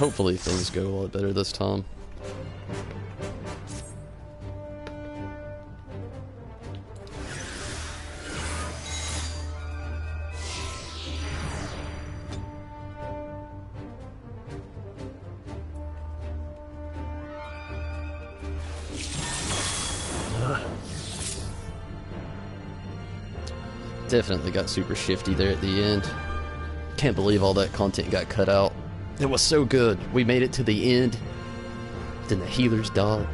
Hopefully things go a lot better this time. Definitely got super shifty there at the end. Can't believe all that content got cut out. It was so good. We made it to the end. Then the healers died.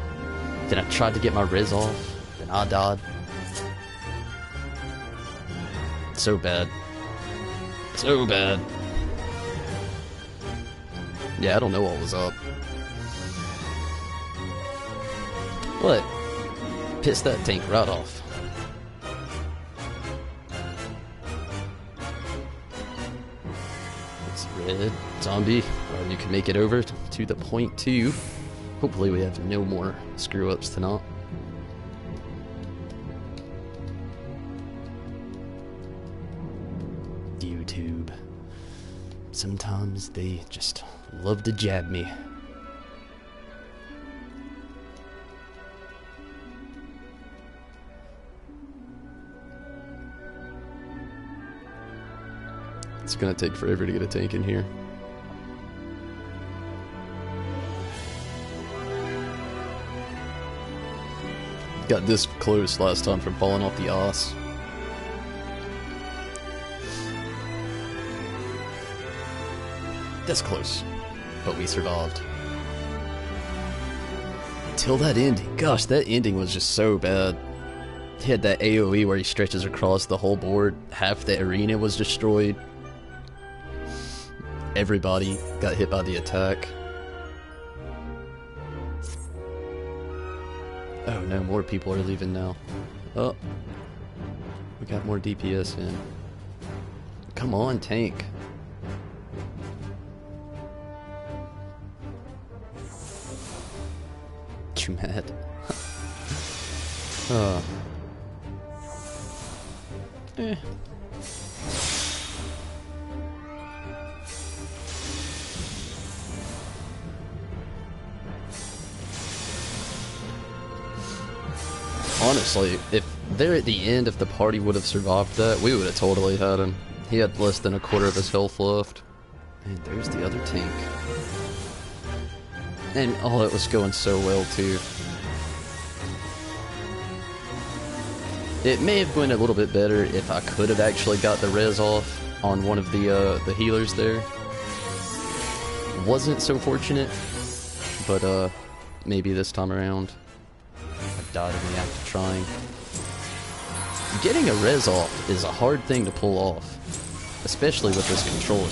Then I tried to get my res off. Then I died. So bad. So bad. Yeah, I don't know what was up. What? Pissed that tank right off. Red zombie. You can make it over to the point 2. Hopefully we have no more screw-ups tonight. YouTube. Sometimes they just love to jab me. It's gonna take forever to get a tank in here. Got this close last time from falling off the ass. That's close, but we survived. Till that ending. Gosh, that ending was just so bad. He had that AoE where he stretches across the whole board. Half the arena was destroyed. Everybody got hit by the attack. Oh no, more people are leaving now. Oh, we got more DPS in. Come on, tank. You mad? Eh. Honestly, if they're at the end, if the party would have survived that, we would have totally had him. He had less than a quarter of his health left. And there's the other tank. And oh, it was going so well too. It may have went a little bit better if I could have actually got the res off on one of the healers there. Wasn't so fortunate, but maybe this time around. I died in the act of trying. Getting a res off is a hard thing to pull off, especially with this controller.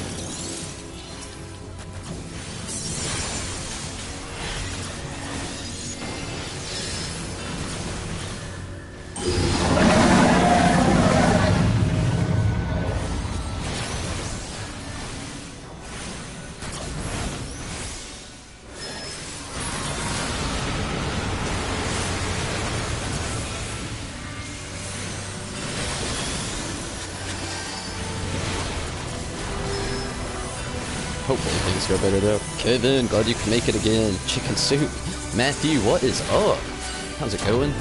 Hopefully things go better though. Kevin, glad you can make it again. Chicken soup. Matthew, what is up? How's it going?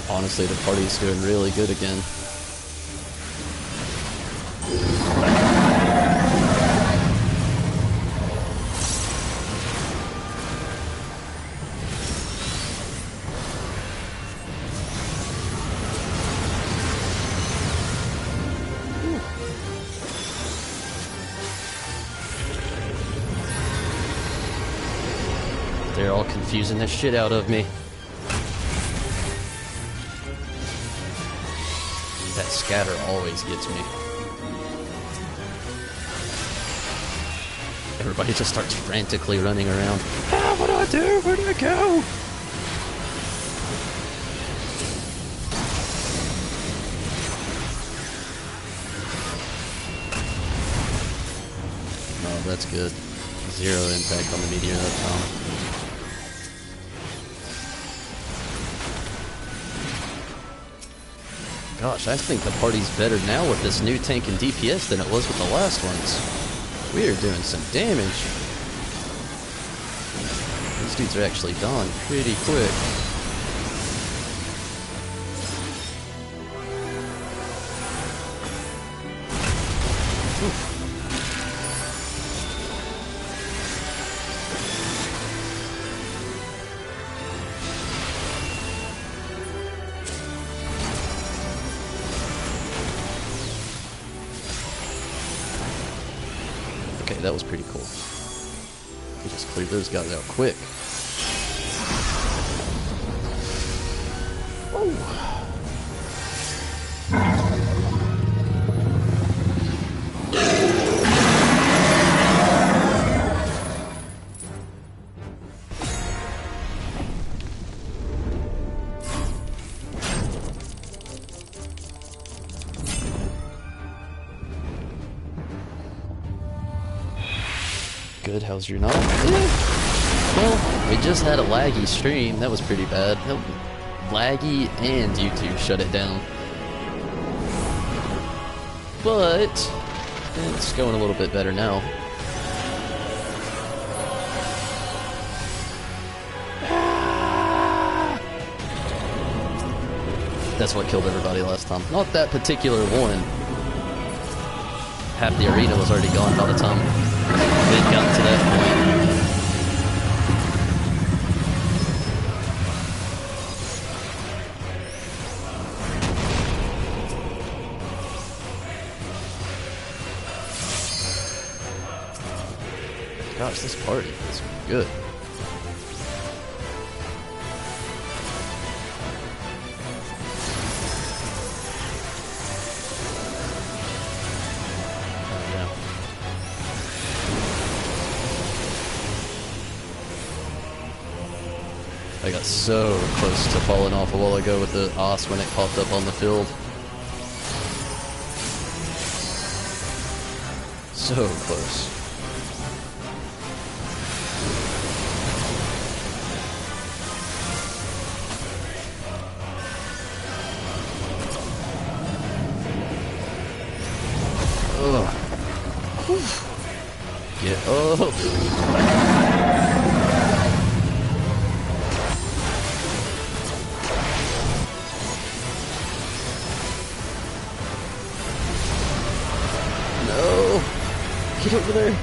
Honestly, the party's doing really good again. confusing the shit out of me. That scatter always gets me. Everybody just starts frantically running around. Ah, what do I do? Where do I go? Oh, that's good. 0 impact on the meteor that time. Gosh, I think the party's better now with this new tank and DPS than it was with the last ones. We are doing some damage. These dudes are actually gone pretty quick. Okay, that was pretty cool. We just cleared those guys out quick. Oh. Good, how's your night? Well, we just had a laggy stream. That was pretty bad. Laggy and YouTube shut it down. But it's going a little bit better now. That's what killed everybody last time. Not that particular one. Half the arena was already gone by the time we had gotten to that point. Gosh, this party is good. I got so close to falling off a while ago with the OS when it popped up on the field. So close. Ugh. Get up. Get over there.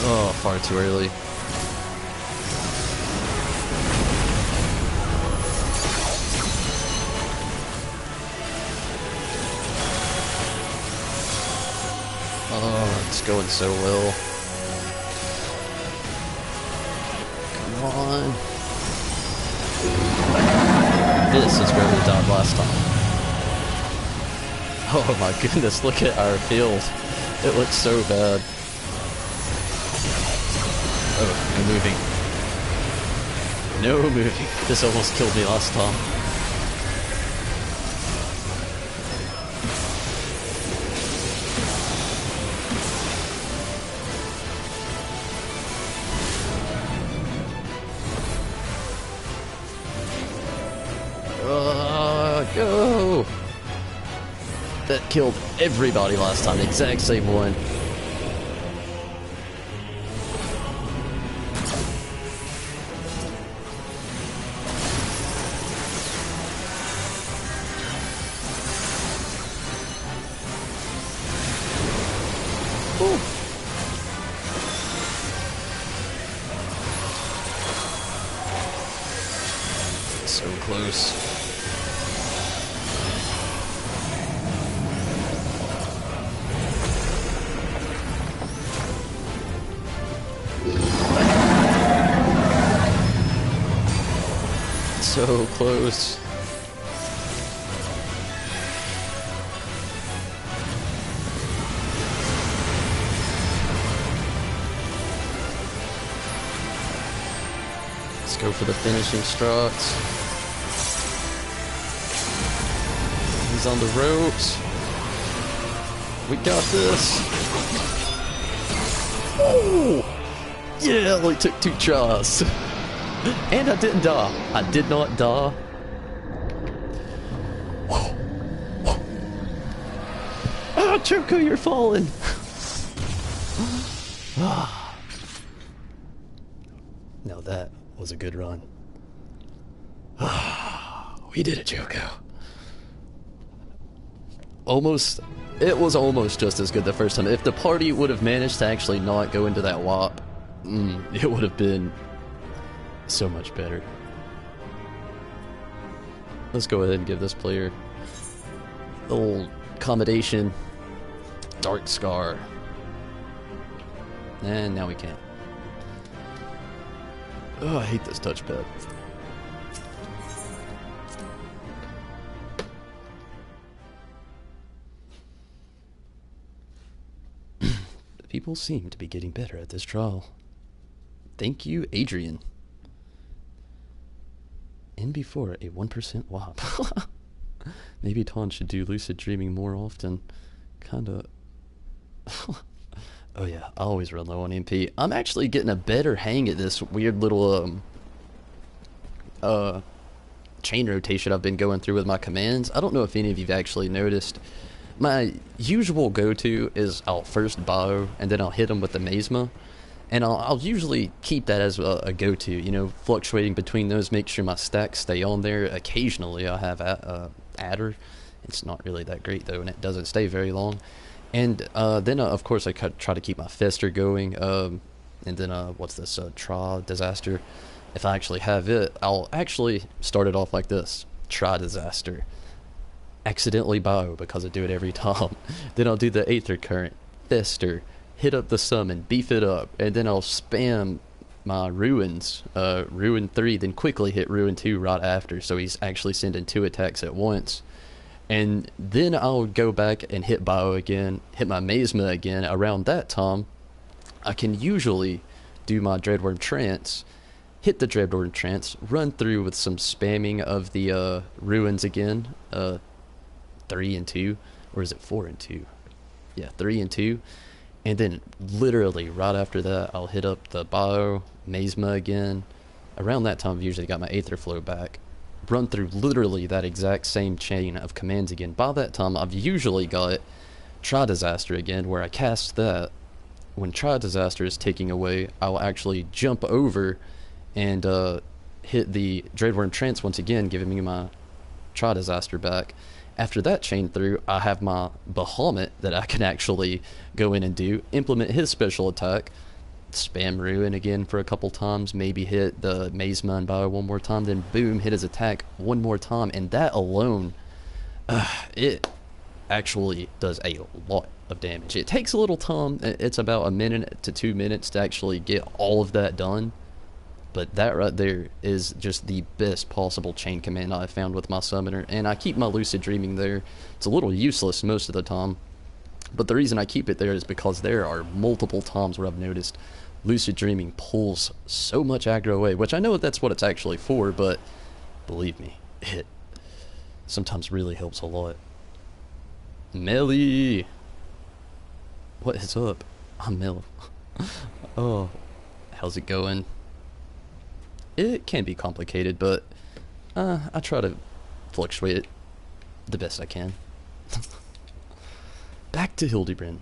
Oh, far too early. Oh, it's going so well. Come on. This is where we died last time. Oh my goodness, look at our field. It looks so bad. Oh, no moving. No moving. This almost killed me last time. Go! that killed everybody last time. The exact same one. Ooh. So close. So close. Let's go for the finishing strokes. He's on the ropes. We got this. Oh! Yeah, it only took 2 tries. And I didn't die. I did not die. Oh, Choco, you're falling. Now that was a good run. We did it, Choco. Almost. It was almost just as good the first time. If the party would have managed to actually not go into that WAP, it would have been so much better. Let's go ahead and give this player a little accommodation. Dark Scar. And now we can't. Oh, I hate this touchpad. People seem to be getting better at this trial. Thank you, Adrian. In before a 1% WAP. Maybe Ton should do lucid dreaming more often. Kinda. Oh yeah, I always run low on MP. I'm actually getting a better hang at this weird little chain rotation I've been going through with my commands. I don't know if any of you've actually noticed. My usual go-to is I'll first bow and then I'll hit them with the Mesma. And I'll usually keep that as a go-to, you know, fluctuating between those, make sure my stacks stay on there. Occasionally I have Adder. It's not really that great though, and it doesn't stay very long. And then of course I try to keep my Fester going. And then what's this, Try Disaster. If I actually have it, I'll actually start it off like this. Try Disaster. Accidentally bow because I do it every time. Then I'll do the Aether Current, Fester, hit up the summon, beef it up, and then I'll spam my Ruins, Ruin 3, then quickly hit Ruin 2 right after, so he's actually sending 2 attacks at once. And then I'll go back and hit Bio again, hit my Mesma again. Around that time, I can usually do my Dreadworm Trance, hit the Dreadworm Trance, run through with some spamming of the Ruins again, 3 and 2, or is it 4 and 2? Yeah, 3 and 2. And then literally right after that, I'll hit up the Bio, Mesma again. Around that time, I've usually got my Aether Flow back. Run through literally that exact same chain of commands again. By that time, I've usually got Try Disaster again, where I cast that. When Try Disaster is taking away, I'll actually jump over and hit the Dreadworm Trance once again, giving me my Try Disaster back. After that chain through, I have my Bahamut that I can actually go in and do, implement his special attack, spam Ruin again for a couple times, maybe hit the Mesma and Bio one more time, then boom, hit his attack one more time, and that alone, it actually does a lot of damage. It takes a little time. It's about 1 minute to 2 minutes to actually get all of that done. But that right there is just the best possible chain command I've found with my summoner. And I keep my lucid dreaming there. It's a little useless most of the time. But the reason I keep it there is because there are multiple times where I've noticed lucid dreaming pulls so much aggro away. Which I know that's what it's actually for, but believe me, it sometimes really helps a lot. Melly! What is up? I'm Mel. Oh, how's it going? It can be complicated, but I try to fluctuate it the best I can. back to Hildebrand.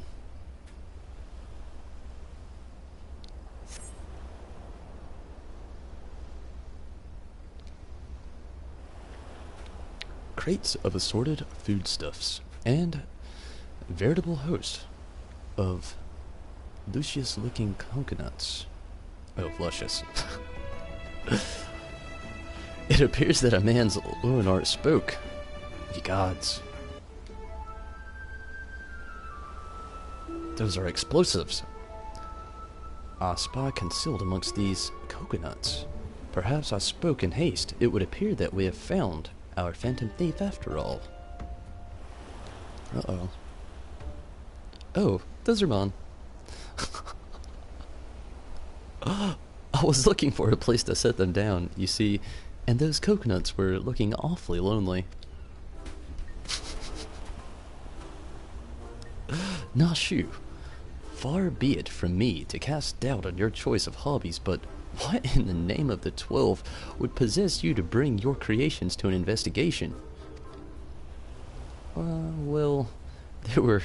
Crates of assorted foodstuffs, and a veritable host of luscious-looking coconuts. Oh, luscious. It appears that a man's Leonard spoke. Ye gods. Those are explosives. I spy concealed amongst these coconuts. Perhaps I spoke in haste. It would appear that we have found our phantom thief after all. Uh-oh. Oh, those are mine. I was looking for a place to set them down, you see, and those coconuts were looking awfully lonely. Nashu, far be it from me to cast doubt on your choice of hobbies, but what in the name of the 12 would possess you to bring your creations to an investigation? Well, they were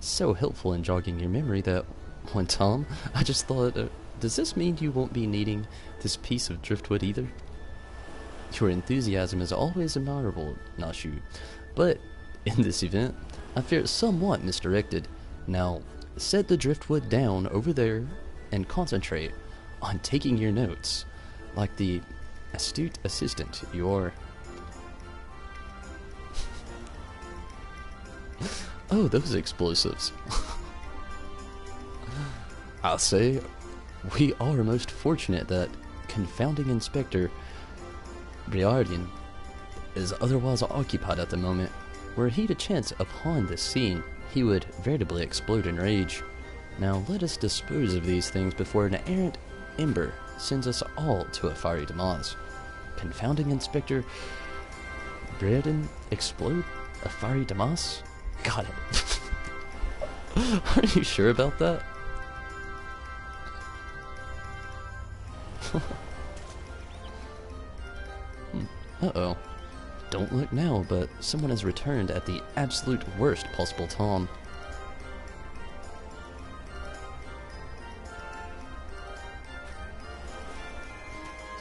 so helpful in jogging your memory that one time I just thought, does this mean you won't be needing this piece of driftwood either? Your enthusiasm is always admirable, Nashu, but in this event, I fear it's somewhat misdirected. Now, set the driftwood down over there and concentrate on taking your notes, like the astute assistant you are. Oh, those explosives. I'll say, we are most fortunate that confounding Inspector Briardian is otherwise occupied at the moment. Were he to chance upon this scene, he would veritably explode in rage. Now let us dispose of these things before an errant ember sends us all to a fiery demise. Confounding Inspector Briardian explode? A fiery demise? Got it. Are you sure about that? Uh-oh. Don't look now, but someone has returned at the absolute worst possible time.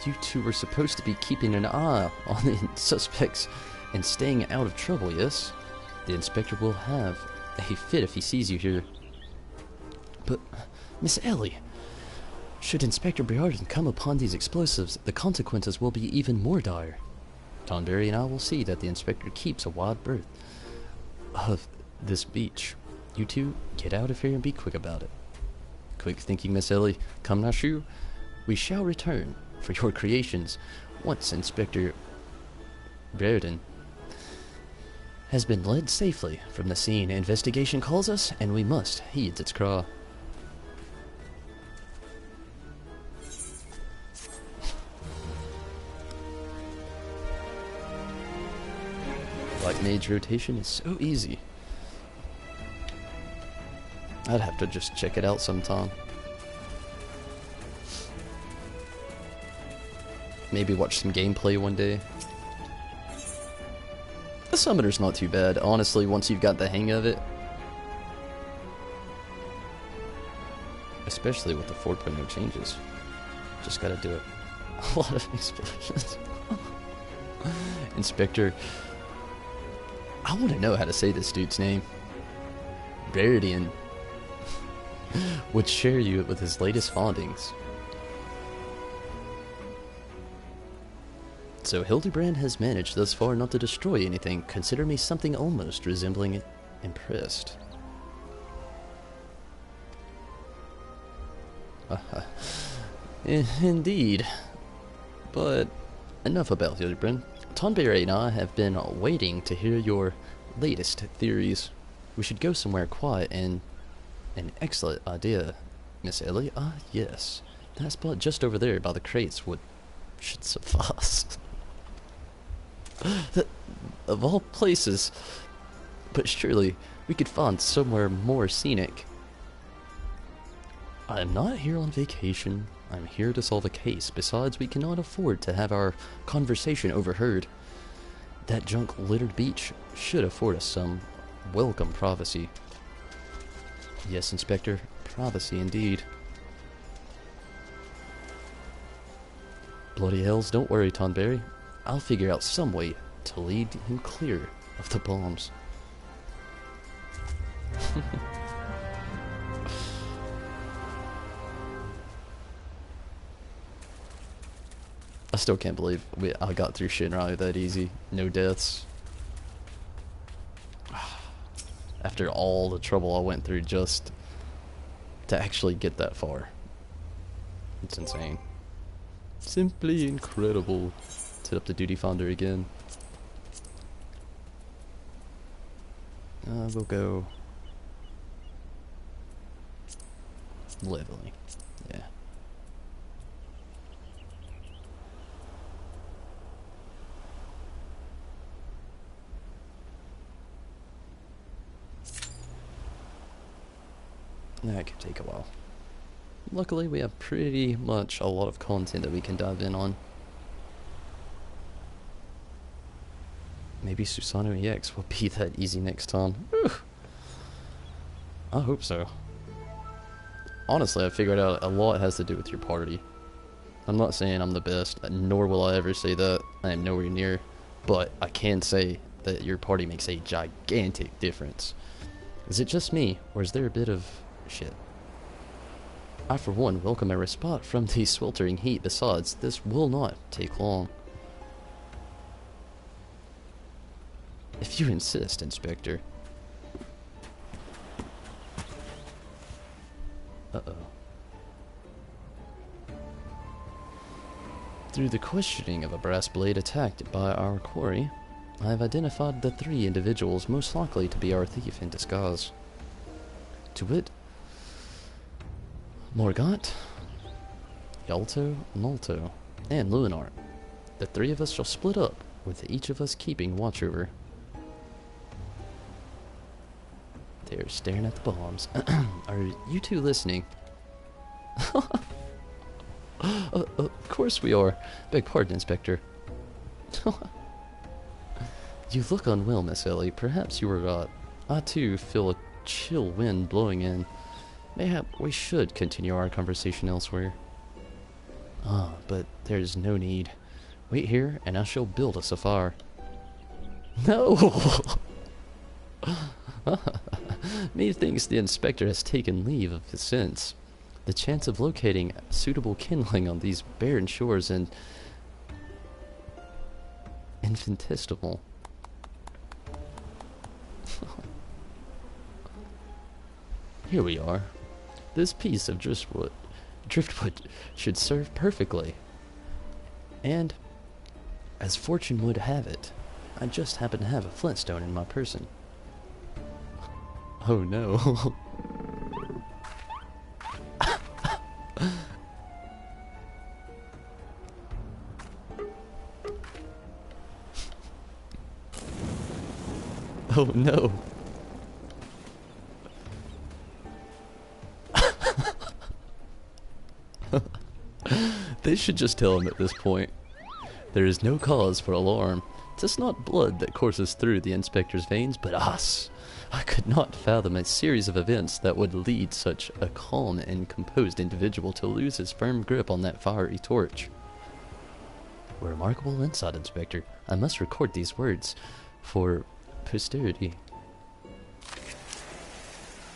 You two were supposed to be keeping an eye on the suspects and staying out of trouble, yes? The inspector will have a fit if he sees you here. But, Miss Ellie, should Inspector Briarden come upon these explosives, the consequences will be even more dire. Tonberry and I will see that the inspector keeps a wide berth of this beach. You two, get out of here and be quick about it. Quick thinking, Miss Ellie. Come now, Shrew. We shall return for your creations once Inspector Briarden has been led safely from the scene. Investigation calls us, and we must heed its cry. Black Mage rotation is so easy. I'd have to just check it out sometime. Maybe watch some gameplay one day. The summoner's not too bad, honestly, once you've got the hang of it. Especially with the 4.0 changes. Just gotta do it. A lot of explosions. Inspector. I want to know how to say this dude's name. Briardian would share you with his latest findings. So Hildebrand has managed thus far not to destroy anything. Consider me something almost resembling impressed. Indeed. But enough about Hildebrand. Tonberry and I have been waiting to hear your latest theories. We should go somewhere quiet and... An excellent idea, Miss Ellie. Ah, yes. That spot just over there by the crates should suffice. Of all places. But surely we could find somewhere more scenic. I am not here on vacation. I'm here to solve a case. Besides, we cannot afford to have our conversation overheard. That junk-littered beach should afford us some welcome privacy. Yes, Inspector. Privacy indeed. Bloody hells, don't worry, Tonberry. I'll figure out some way to lead him clear of the bombs. I still can't believe I got through Shinrai that easy. No deaths. After all the trouble I went through just to actually get that far. It's insane. Simply incredible. Set up the duty finder again. We'll go leveling. Yeah. That could take a while. Luckily, we have pretty much a lot of content that we can dive in on. Maybe Susanoo EX will be that easy next time. Whew. I hope so. Honestly, I figured out a lot has to do with your party. I'm not saying I'm the best, nor will I ever say that. I am nowhere near. But I can say that your party makes a gigantic difference. Is it just me, or is there a bit of shit? I, for one, welcome a respite from the sweltering heat. Besides, this will not take long. If you insist, Inspector. Uh-oh. Through the questioning of a brass blade attacked by our quarry, I have identified the 3 individuals most likely to be our thief in disguise. To wit, Morgott, Yalto, Nalto, and Luinart. The 3 of us shall split up, with each of us keeping watch over. They're staring at the bombs. Are you 2 listening? Of course we are. Beg pardon, Inspector. You look unwell, Miss Ellie. Perhaps you were right. I too feel a chill wind blowing in. Mayhap we should continue our conversation elsewhere. Ah, but there's no need. Wait here, and I shall build us a fire. No! Methinks the Inspector has taken leave of his sense. The chance of locating suitable kindling on these barren shores and infinitesimal. Here we are. This piece of driftwood should serve perfectly. And, as fortune would have it, I just happen to have a flintstone in my person. Oh no. Oh no. They should just tell him at this point. There is no cause for alarm. 'Tis not blood that courses through the Inspector's veins, but us. I could not fathom a series of events that would lead such a calm and composed individual to lose his firm grip on that fiery torch. Remarkable insight, Inspector. I must record these words for posterity.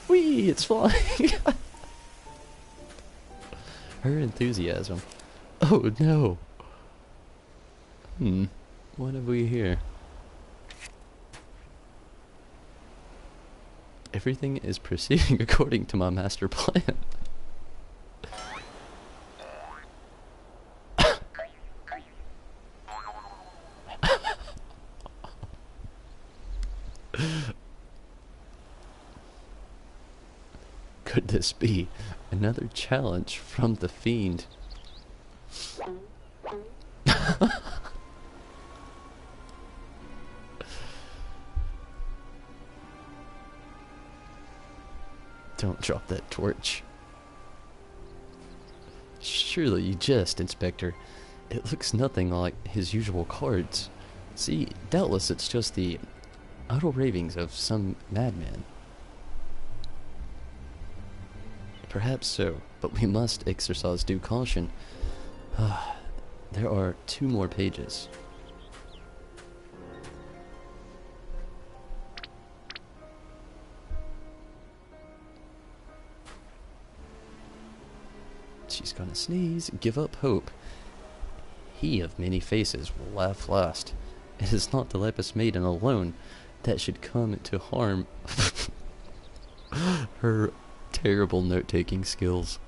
Whee! It's flying! Her enthusiasm. Oh no! What have we here? Everything is proceeding according to my master plan. Could this be another challenge from the fiend? Don't drop that torch. Surely you jest, Inspector. It looks nothing like his usual cards. See, doubtless it's just the idle ravings of some madman. Perhaps so, but we must exercise due caution. There are 2 more pages. She's gonna sneeze. Give up hope. He of many faces will laugh last. It is not the Lepus maiden alone that should come to harm her terrible note-taking skills.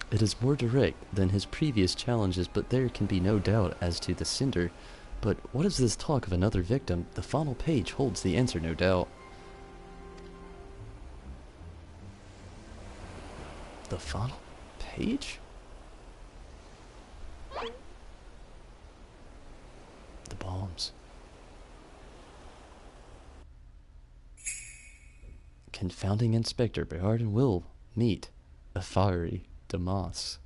It is more direct than his previous challenges, but there can be no doubt as to the sender. But what is this talk of another victim? The final page holds the answer, no doubt. The final page? The bombs. Confounding Inspector Bernard and Will meet a fiery Damas.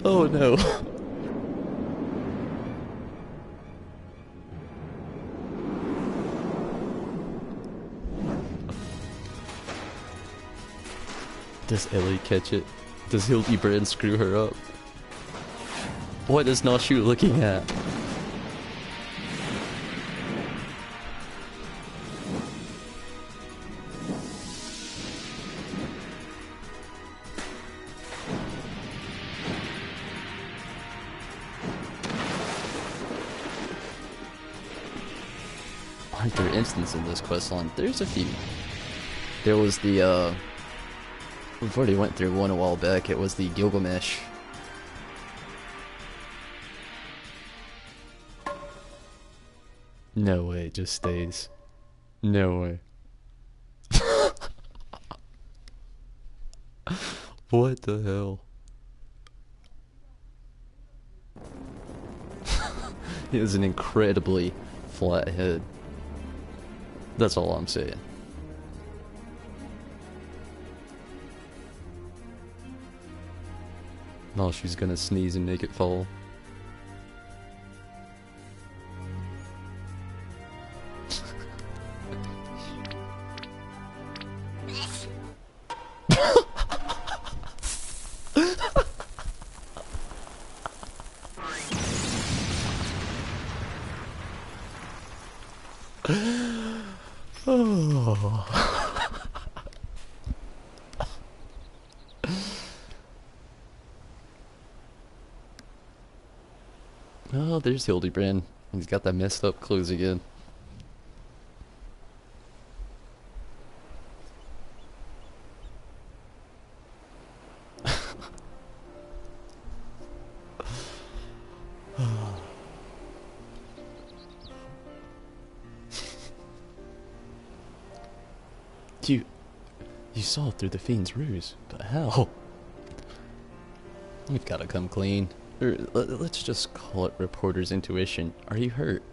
Oh no. Does Ellie catch it? Does Hildebrand screw her up? What is Noshu looking at? Aren't there instances in this questline? There's a few. There was the, we've already went through one a while back. It was the Gilgamesh. No way, it just stays. No way. What the hell? He has an incredibly flat head. That's all I'm saying. No, she's gonna sneeze and make it fall. Oh, there's Hildebrand. He's got that messed up clothes again. You saw through the fiend's ruse, but how? We've got to come clean. Or let's just call it reporter's intuition. Are you hurt?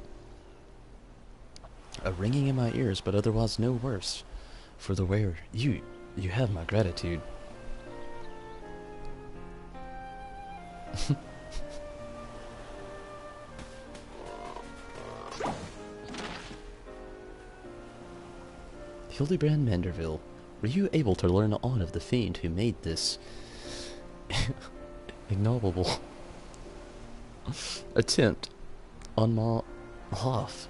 A ringing in my ears, but otherwise no worse. For the wearer, you have my gratitude. Hildebrand Manderville, were you able to learn aught of the fiend who made this ignoble attempt on my behalf?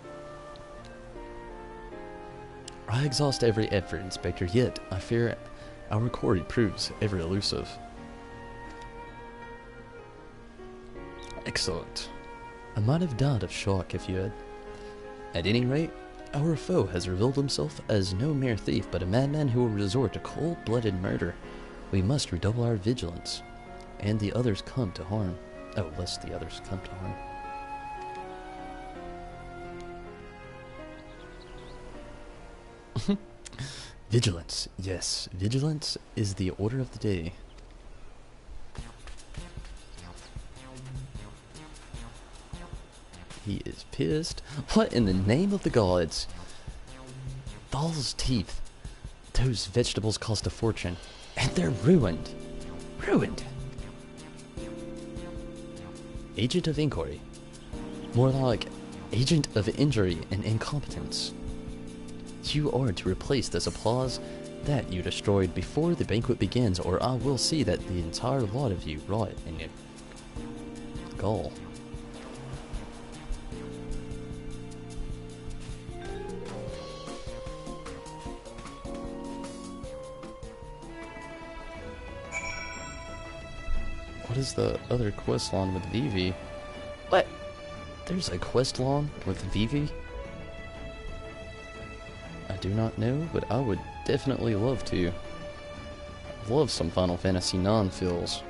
I exhaust every effort, Inspector, yet I fear our quarry proves ever elusive. Excellent. I might have died of shock if you had. At any rate, our foe has revealed himself as no mere thief, but a madman who will resort to cold-blooded murder. We must redouble our vigilance, and the others come to harm. Oh, lest the others come to harm. Vigilance. Yes, vigilance is the order of the day. He is pissed. What in the name of the gods? Thal's teeth. Those vegetables cost a fortune. And they're ruined. Ruined. Agent of inquiry. More like agent of injury and incompetence. You are to replace the supplies that you destroyed before the banquet begins, or I will see that the entire lot of you rot in your gall. What is the other quest line with Vivi? What? There's a quest line with Vivi? I do not know, but I would definitely love to. Love some Final Fantasy IX feels.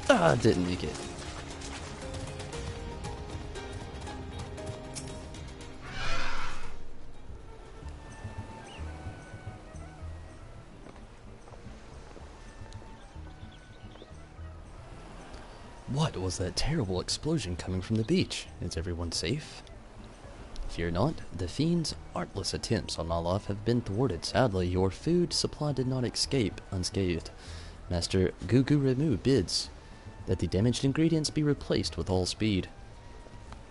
Ah, I didn't make it. What was that terrible explosion coming from the beach? Is everyone safe? Fear not, the fiend's artless attempts on my life have been thwarted. Sadly, your food supply did not escape unscathed. Master Gugu Remu bids that the damaged ingredients be replaced with all speed.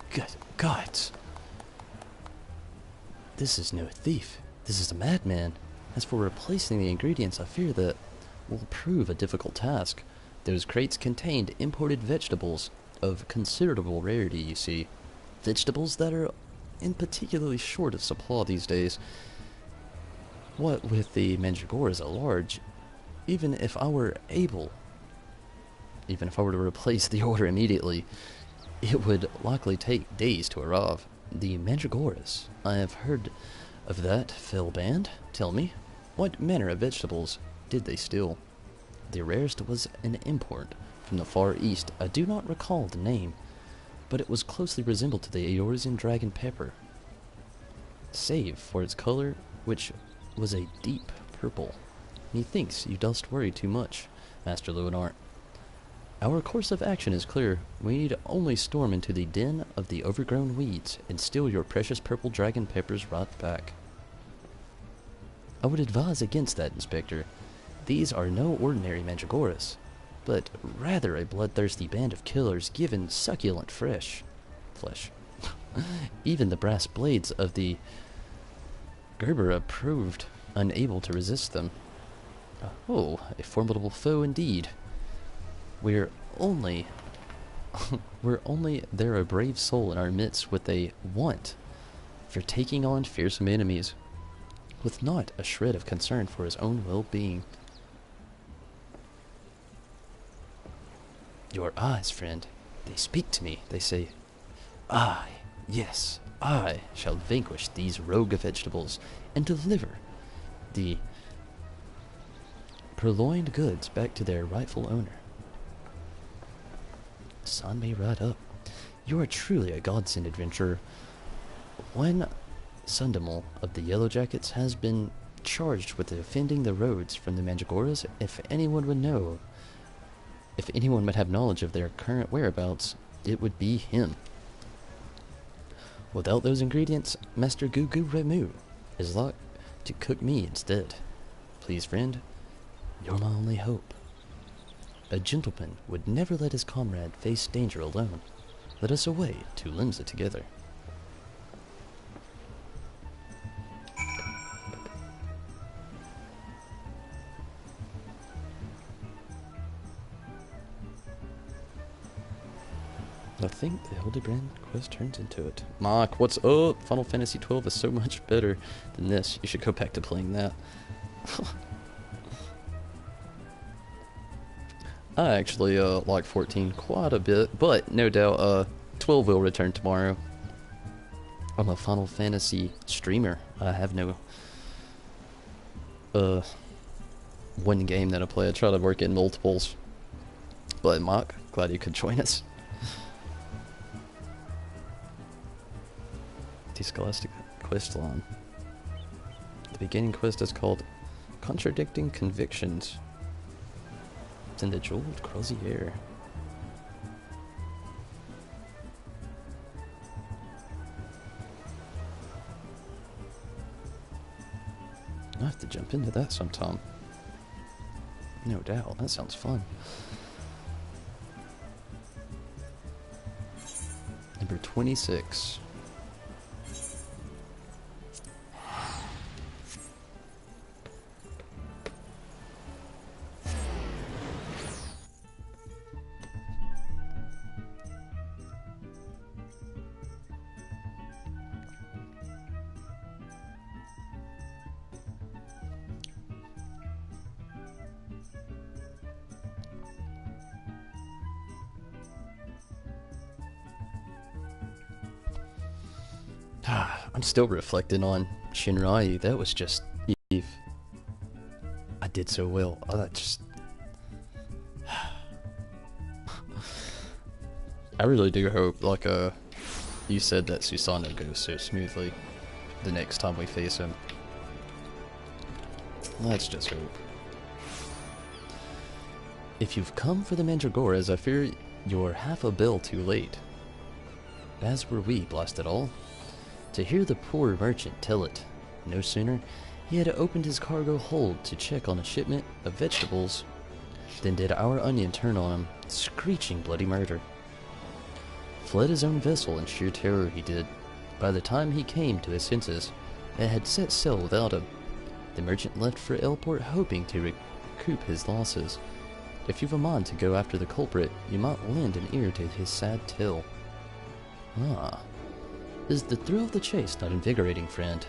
Good gods! This is no thief. This is a madman. As for replacing the ingredients, I fear that will prove a difficult task. Those crates contained imported vegetables of considerable rarity, you see. Vegetables that are in particularly short of supply these days. What with the mandragoras at large, even if I were to replace the order immediately, it would likely take days to arrive. The mandragoras, I have heard of that fell band. Tell me, what manner of vegetables did they steal? The rarest was an import from the Far East. I do not recall the name, but it was closely resembled to the Eorzean dragon pepper, save for its color, which was a deep purple. Methinks you dost worry too much, Master Leonard. Our course of action is clear. We need only storm into the den of the overgrown weeds and steal your precious purple dragon peppers right back. I would advise against that, Inspector. These are no ordinary mandragoras, but rather a bloodthirsty band of killers given succulent flesh. Even the brass blades of the Gerbera proved unable to resist them. Oh, a formidable foe indeed. We're only there a brave soul in our midst with a want for taking on fearsome enemies, with not a shred of concern for his own well-being. Your eyes, friend, they speak to me. They say, I, yes, I shall vanquish these rogue vegetables and deliver the purloined goods back to their rightful owner. Sign me right up. You are truly a godsend adventurer. One Sundamal of the Yellow Jackets has been charged with defending the roads from the Mandragoras. If anyone would have knowledge of their current whereabouts, it would be him. Without those ingredients, Master Gugu Remu is like to cook me instead. Please, friend, you're my only hope. A gentleman would never let his comrade face danger alone. Let us away to Limsa together. I think the Hildebrand quest turns into it. Mark, what's up? Final Fantasy XII is so much better than this. You should go back to playing that. I actually like 14 quite a bit, but no doubt 12 will return tomorrow. I'm a Final Fantasy streamer. I have no one game that I play. I try to work in multiples. But Mark, glad you could join us. The Scholastic quest line. The beginning quest is called Contradicting Convictions. It's in the Jeweled Crozier. I'll have to jump into that sometime. No doubt, that sounds fun. Number 26. I'm still reflecting on Shinrai. That was just Eve. I did so well. I really do hope, like, you said that Susanoo goes so smoothly the next time we face him. Let's just hope. If you've come for the Mandragoras, I fear you're half a bill too late. As were we, blast it all. To hear the poor merchant tell it, no sooner he had opened his cargo hold to check on a shipment of vegetables than did our onion turn on him, screeching bloody murder. Fled his own vessel in sheer terror he did. By the time he came to his senses, it had set sail without him. The merchant left for Elport hoping to recoup his losses. If you've a mind to go after the culprit, you might lend an ear to his sad tale. Ah. Is the thrill of the chase not invigorating, friend?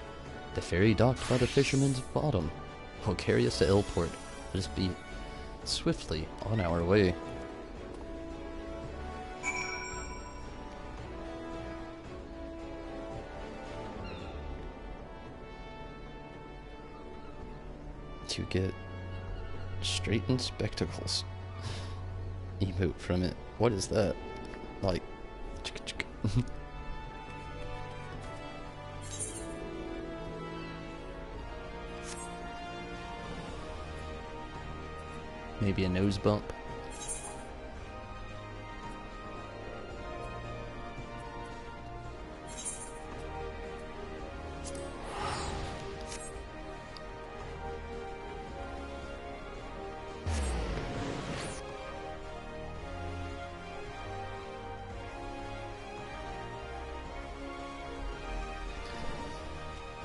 The ferry docked by the fisherman's bottom will carry us to Elport. Let us be swiftly on our way. To get straightened spectacles. Emote from it. What is that? Like... Maybe a nose bump.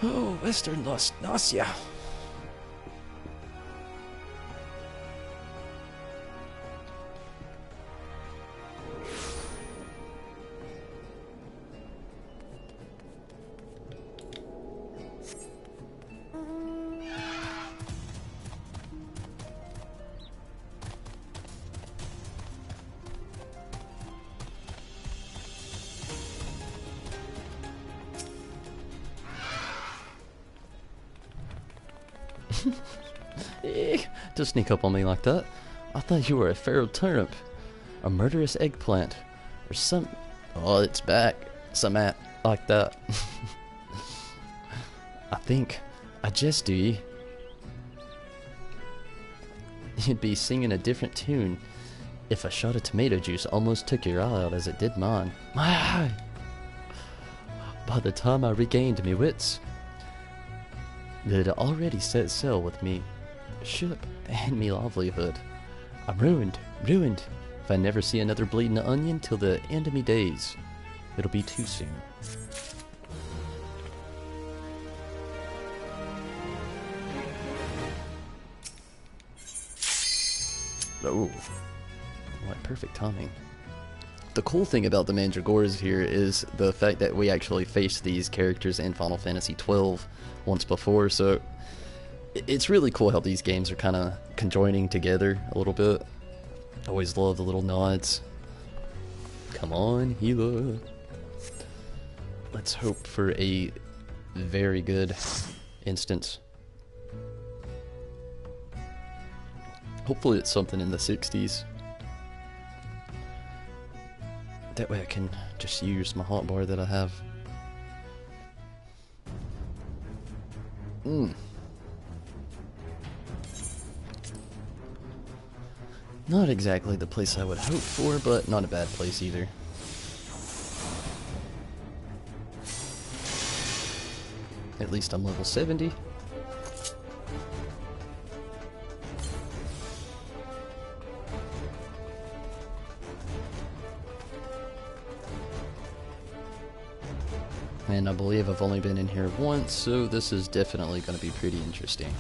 Oh, Western lust, nausea. Don't sneak up on me like that. I thought you were a feral turnip, a murderous eggplant, or some... Oh, it's back. Some at like that. I think I just do ye. You'd be singing a different tune if a shot of tomato juice almost took your eye out as it did mine. My eye! By the time I regained me wits, it had already set sail with me ship and me livelihood. I'm ruined, ruined. If I never see another bleeding onion till the end of me days, it'll be too soon. Oh, what perfect timing. The cool thing about the Mandragoras here is the fact that we actually faced these characters in Final Fantasy XII once before, so it's really cool how these games are kind of conjoining together a little bit. Always love the little nods. Come on, Gila. Let's hope for a very good instance. Hopefully it's something in the 60s. That way I can just use my hotbar that I have. Not exactly the place I would hope for, but not a bad place either. At least I'm level 70. And I believe I've only been in here once, so this is definitely going to be pretty interesting.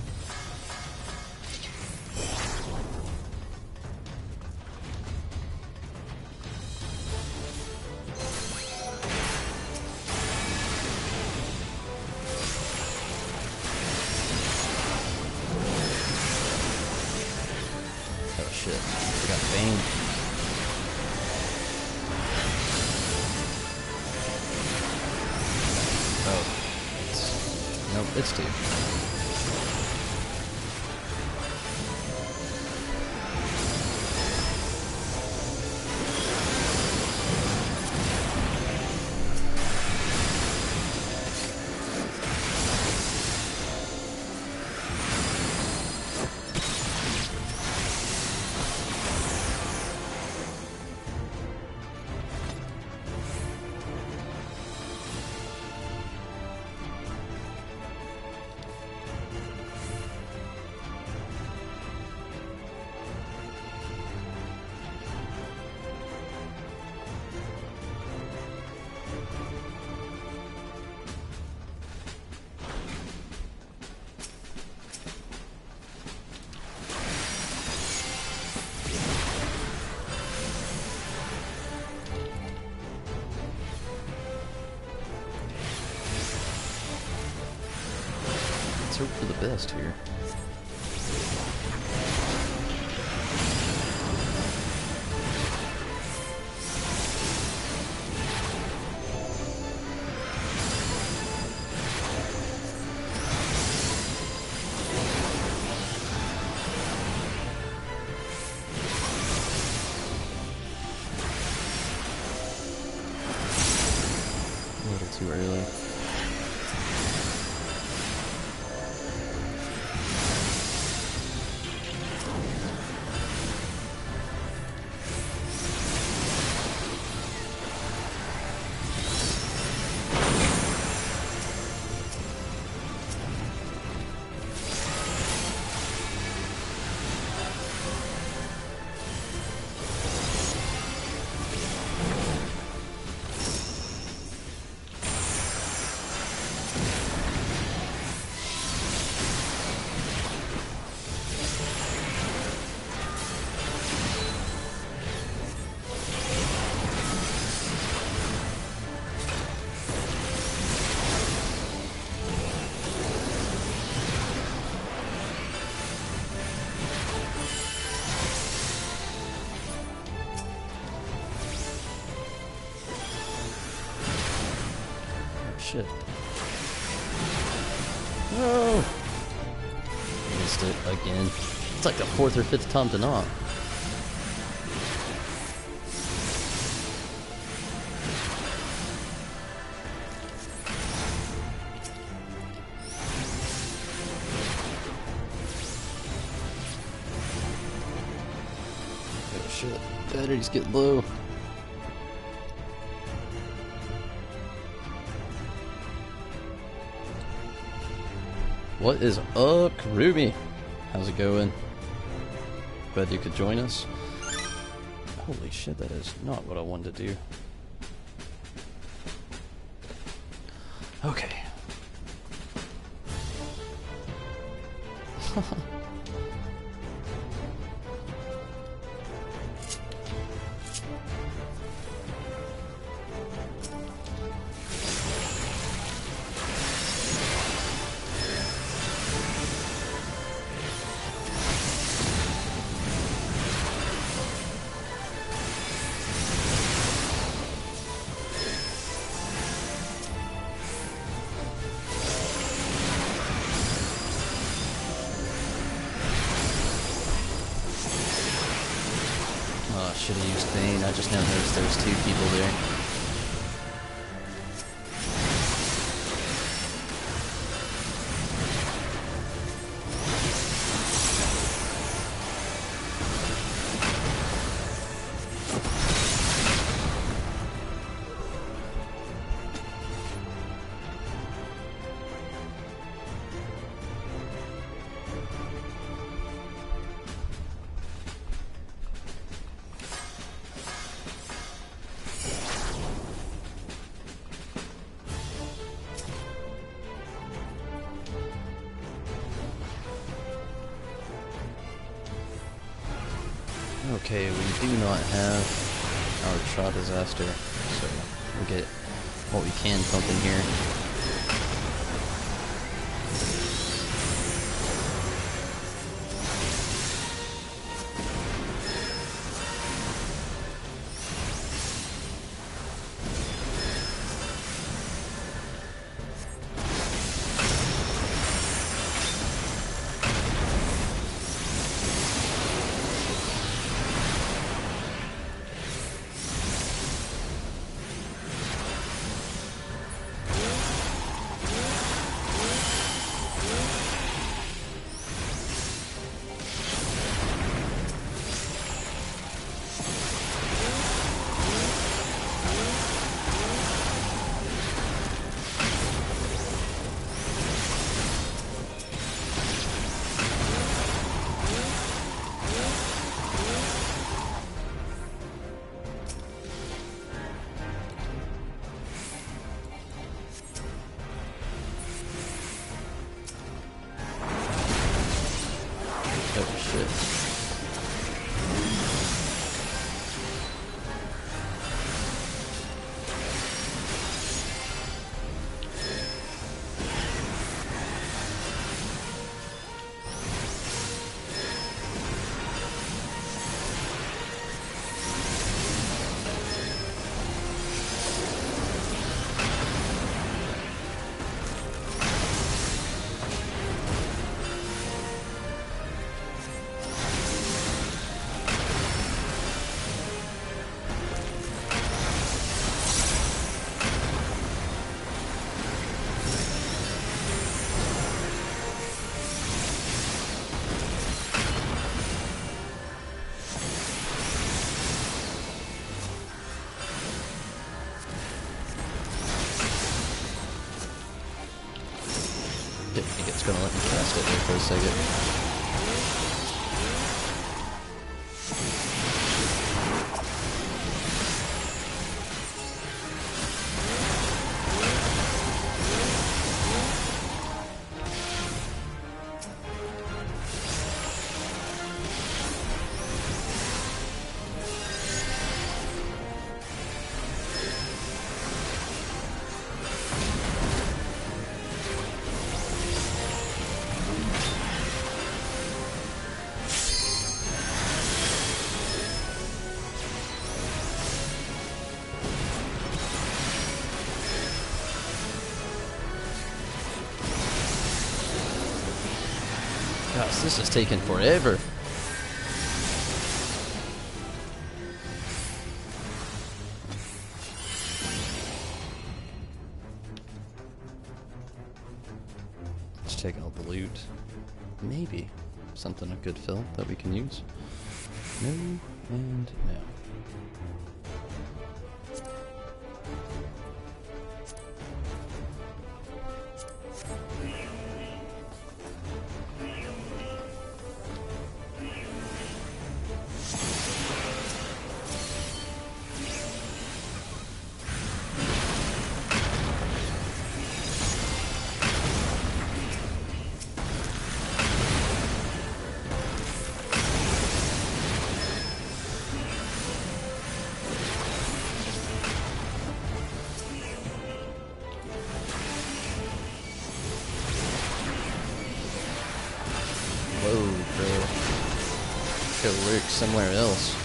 Oh shit, I got Bane. Nope, it's 2. Let's hope for the best here. A little too early. Shit. No! Missed it again. It's like the 4th or 5th time to not. Oh shit. Batteries get low. What is up, Ruby? How's it going? Glad you could join us. Holy shit, that is not what I wanted to do. Okay. Oh, I should have used Bane. I just now noticed there's 2 people there. Okay, we do not have our Tra disaster, so we'll get what we can pumping here. Oh shit. Didn't think it's gonna let me cast it there for a second. Gosh, this is taking forever. Let's check out the loot. Maybe something a good fill that we can use. No and no. Whoa, bro. Go lurk somewhere else.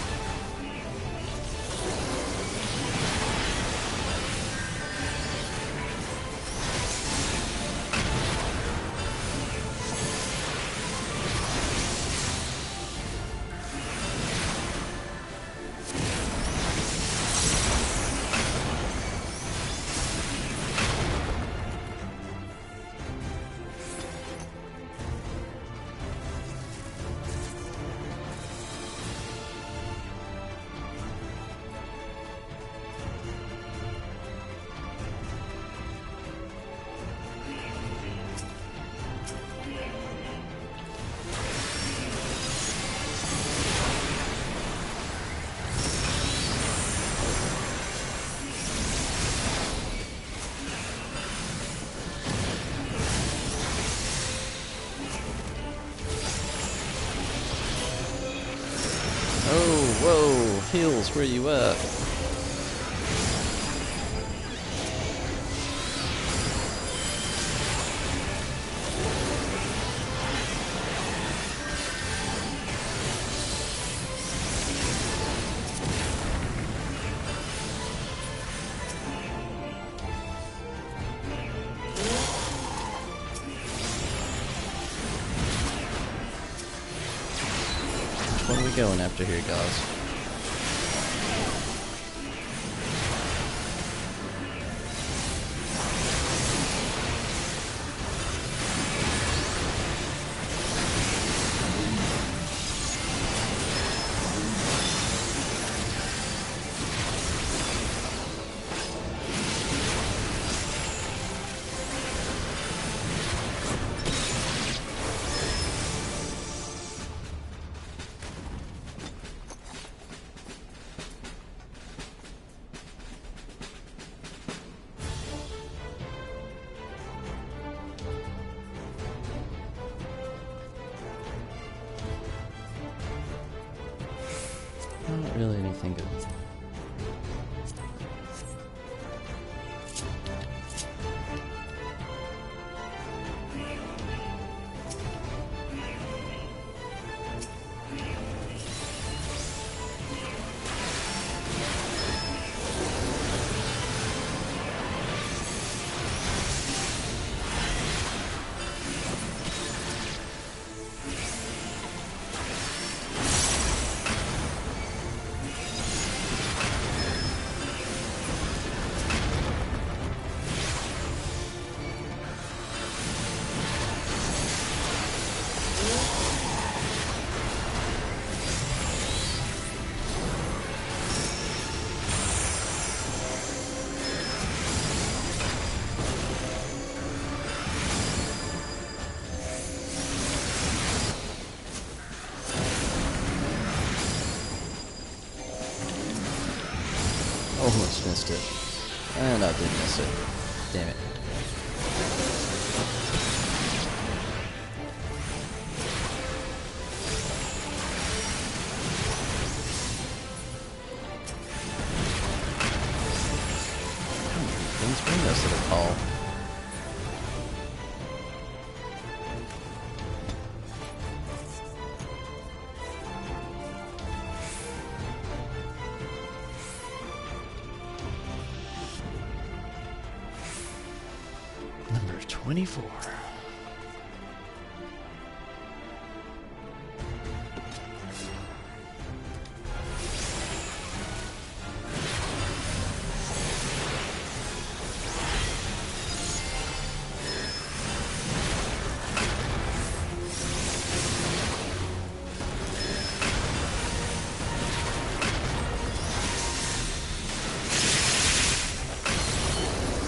guys, where you at? What are we going after here, guys? Not really anything good. Almost missed it. And I did miss it. Damn it. Things bring us to the call. Number 24.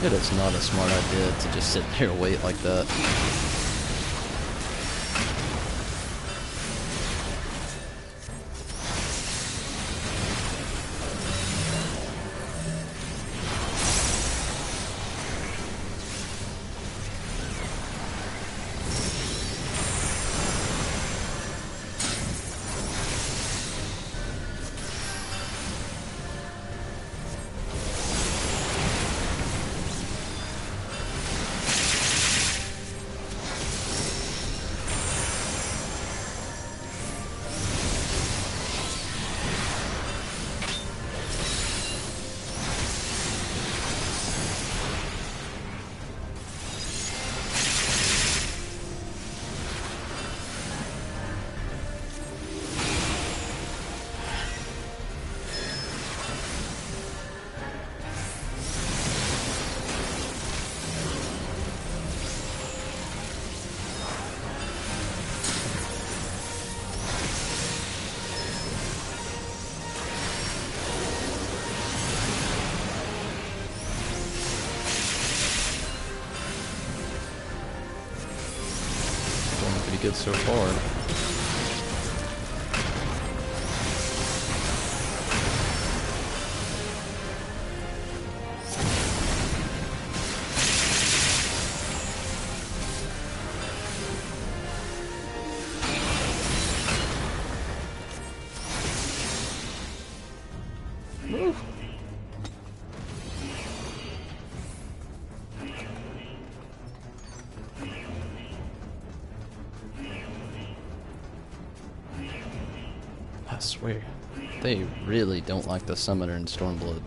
It is not a smart idea to just sit there and wait like that. Pretty good so far. swear, they really don't like the Summoner in Stormblood.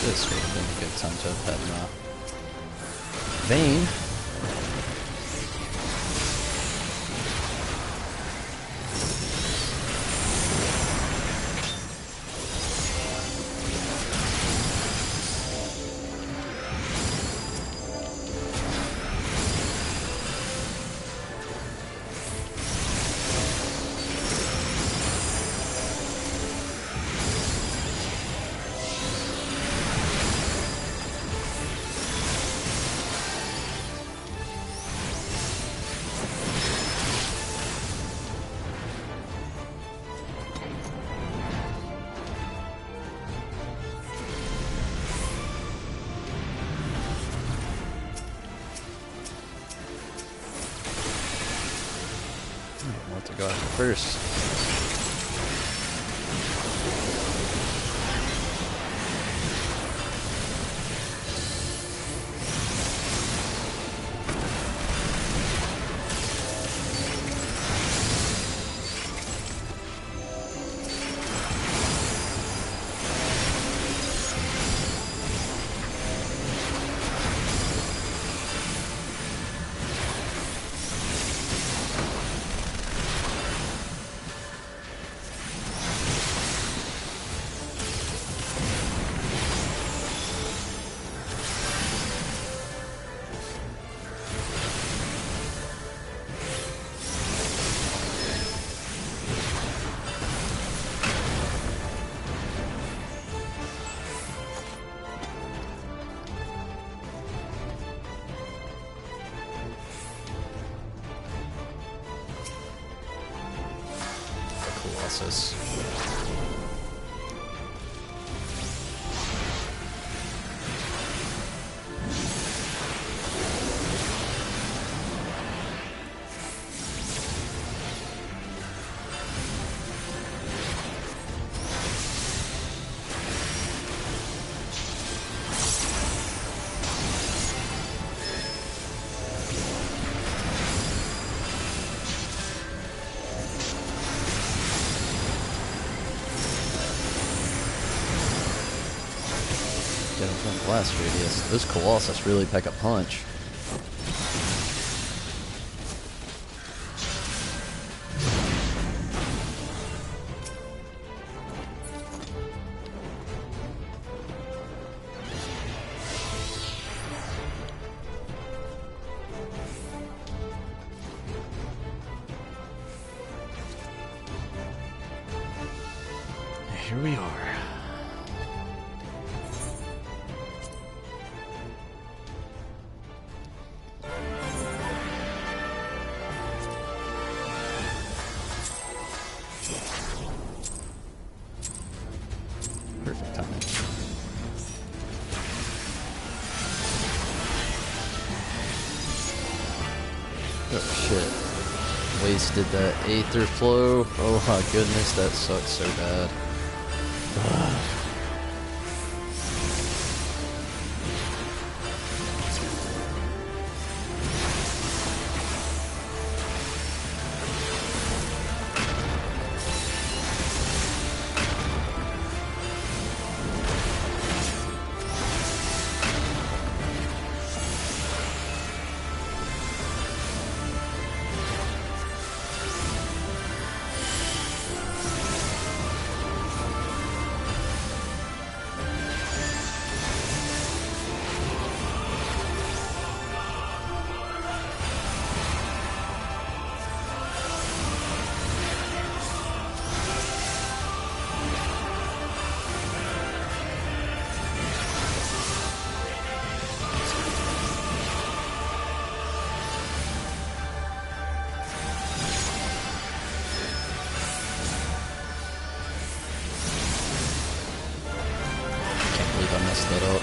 This would have been a good time to have had my Vayne. Want to go after first. Colossus. Get him from blast radius. Those Colossus really pack a punch. Here we are. Perfect timing. Oh shit. Wasted that Aether Flow. Oh my goodness, that sucks so bad. messed that up.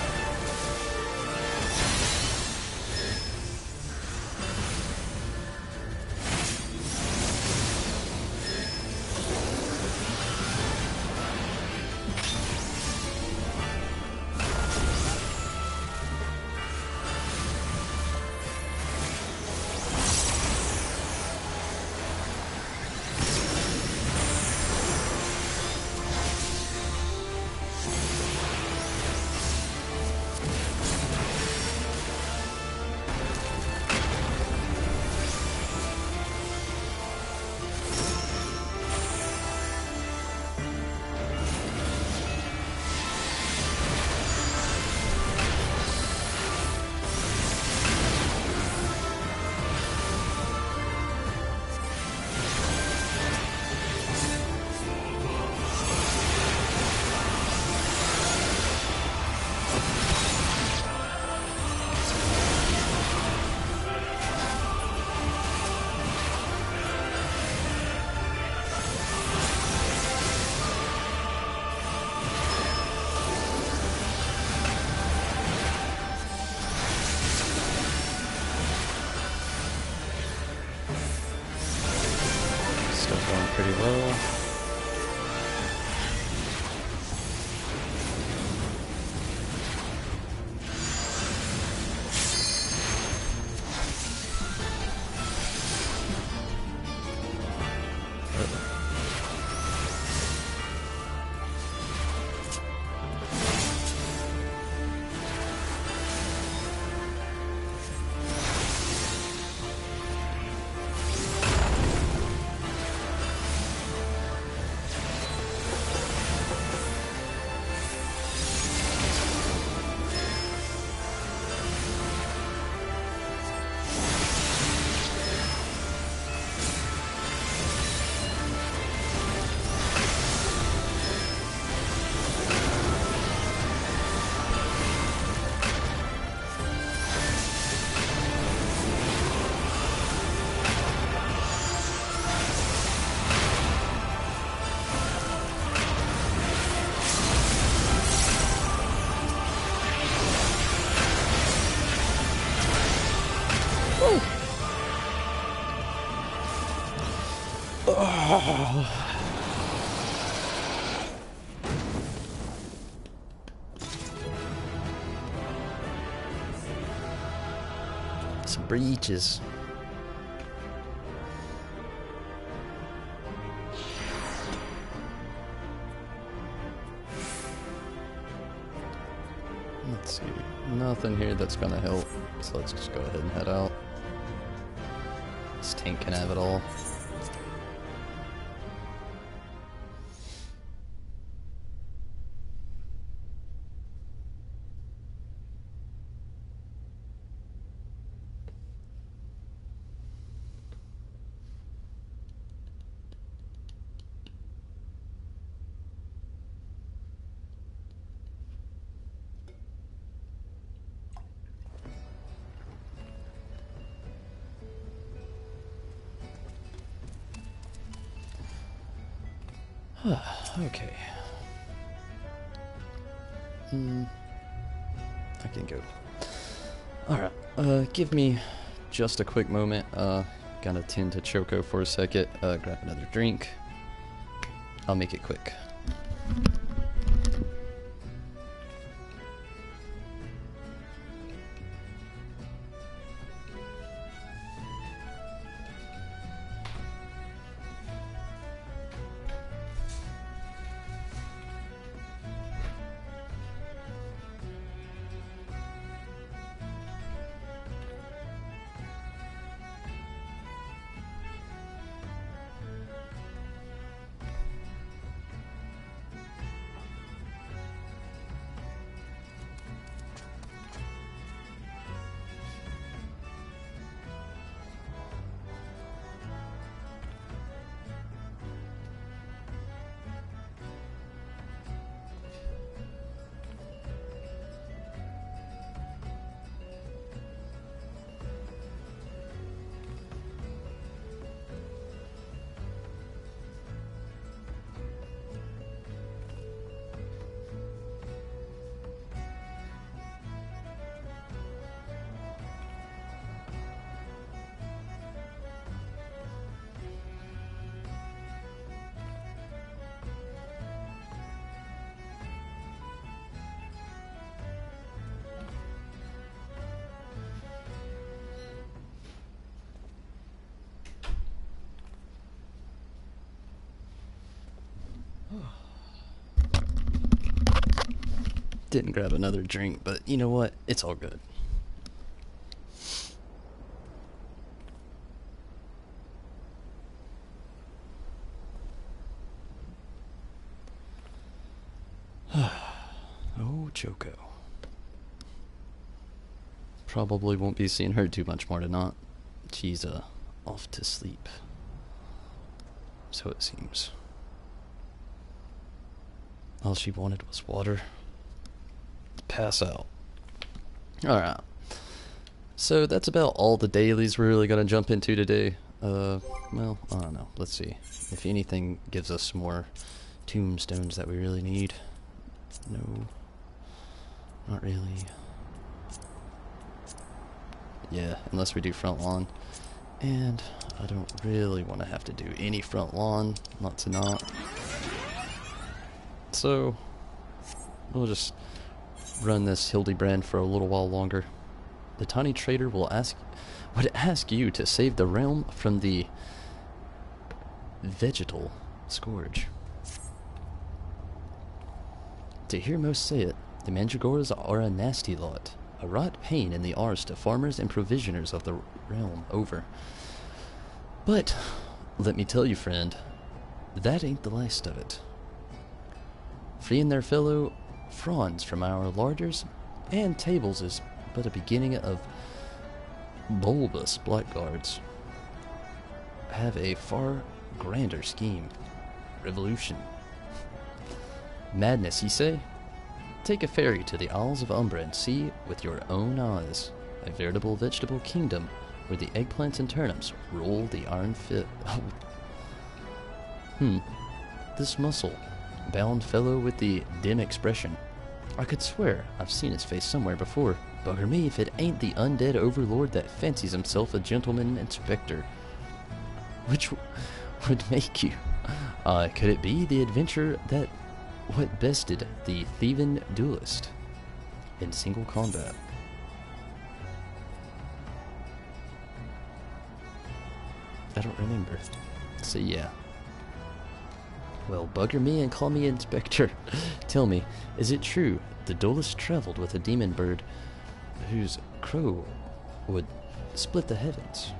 Pretty well. Some breaches. Let's see. Nothing here that's gonna help. So let's just go ahead and head out. This tank can have it all. Okay. I can go. Alright, give me just a quick moment. Gotta tend to Choco for a second. Grab another drink. I'll make it quick. Didn't grab another drink, but you know what? It's all good. Oh, Choco. Probably won't be seeing her too much more tonight. She's off to sleep. So it seems. All she wanted was water. Pass out. Alright. So that's about all the dailies we're really gonna jump into today. Well, I don't know. Let's see. If anything gives us some more tombstones that we really need. No. Not really. Yeah, unless we do front lawn. And I don't really want to have to do any front lawn. Not tonight. So, we'll just run this Hildebrand for a little while longer. The tiny trader would ask you to save the realm from the vegetal scourge. To hear most say it, the mandragoras are a nasty lot, a right pain in the arse to farmers and provisioners of the realm over. But, let me tell you, friend, that ain't the last of it. Freeing their fellow fronds from our larders and tables is but a beginning of bulbous blackguards. Have a far grander scheme. Revolution. Madness, ye say? Take a ferry to the Isles of Umbra and see with your own eyes a veritable vegetable kingdom where the eggplants and turnips roll the iron fit. This muscle-bound fellow with the dim expression. I could swear I've seen his face somewhere before. Bugger me if it ain't the undead overlord that fancies himself a gentleman inspector. Which would make you... could it be the adventure that what bested the thieving duelist in single combat? I don't remember. So yeah. Well, bugger me and call me Inspector. Tell me, is it true the duelist traveled with a demon bird whose crow would split the heavens?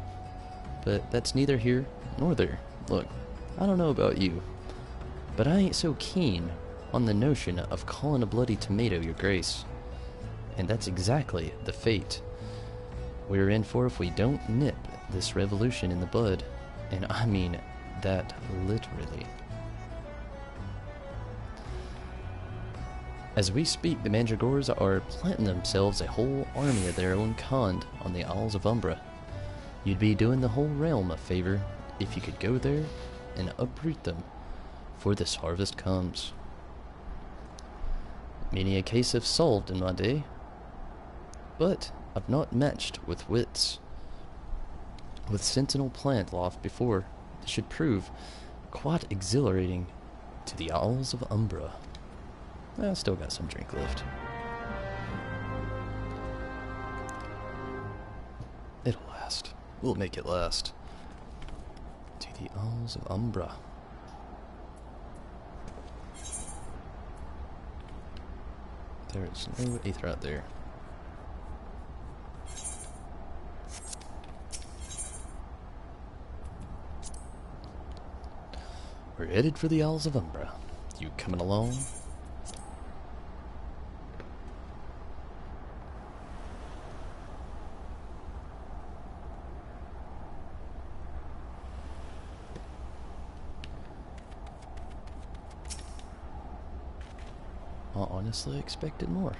But that's neither here nor there. Look, I don't know about you, but I ain't so keen on the notion of calling a bloody tomato your grace. And that's exactly the fate we're in for if we don't nip this revolution in the bud. And I mean that literally. As we speak, the mandragoras are planting themselves a whole army of their own kind on the Isles of Umbra. You'd be doing the whole realm a favor if you could go there and uproot them, for this harvest comes. Many a case have solved in my day, but I've not matched with wits. With sentinel plant loft before, it should prove quite exhilarating to the Isles of Umbra. I still got some drink left. It'll last. We'll make it last. To the Isles of Umbra. There is no aether out there. We're headed for the Isles of Umbra. You coming along? I honestly expected more.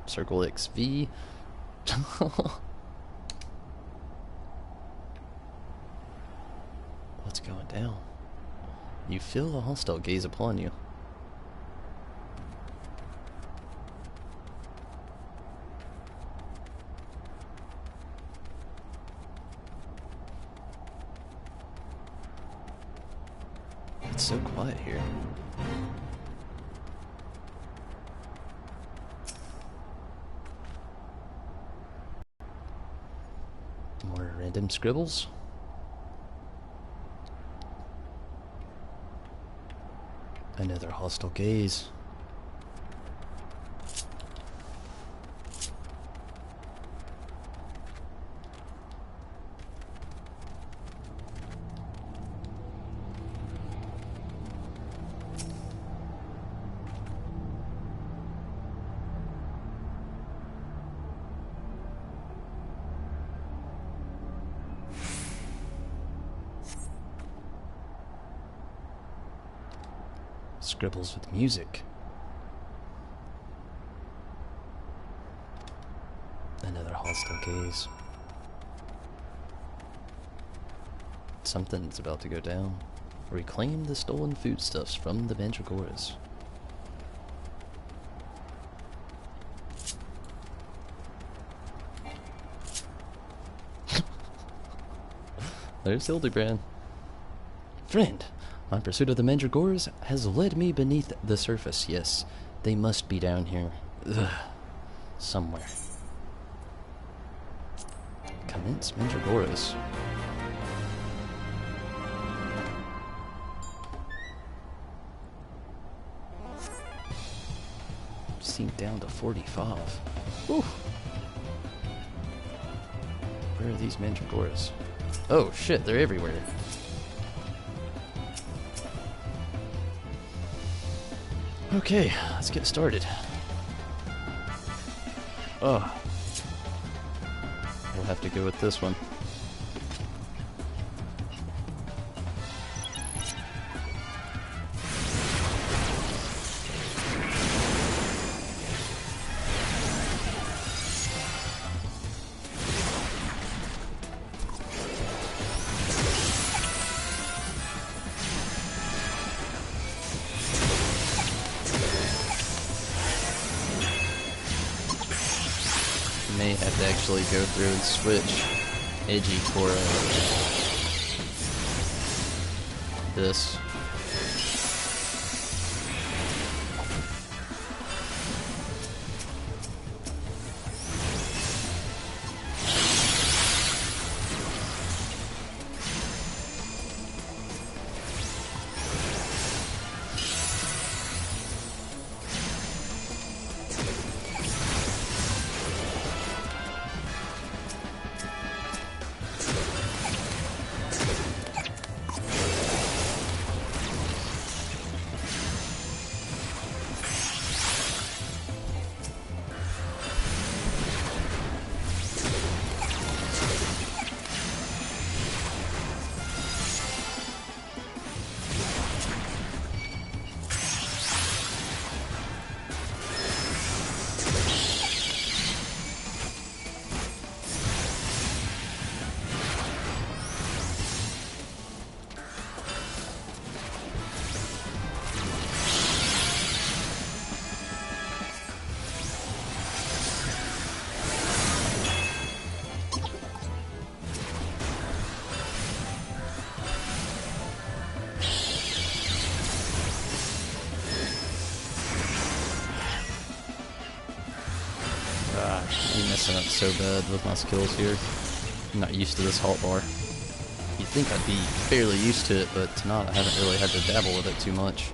Circle XV. What's going down? You feel a hostile gaze upon you. It's so quiet here. More random scribbles. Another hostile gaze. Scribbles with music. Another hostile gaze. Something's about to go down. Reclaim the stolen foodstuffs from the Mandragoras. There's Hildebrand. Friend, my pursuit of the Mandragoras has led me beneath the surface. Yes, they must be down here. Ugh. Somewhere. Commence Mandragoras. Sink down to 45. Whew. Where are these Mandragoras? Oh shit, they're everywhere. Okay, let's get started. Oh. We'll have to go with this one. May have to actually go through and switch edgy for this. I'm messing up so bad with my skills here. I'm not used to this halt bar. You'd think I'd be fairly used to it, but tonight I haven't really had to dabble with it too much.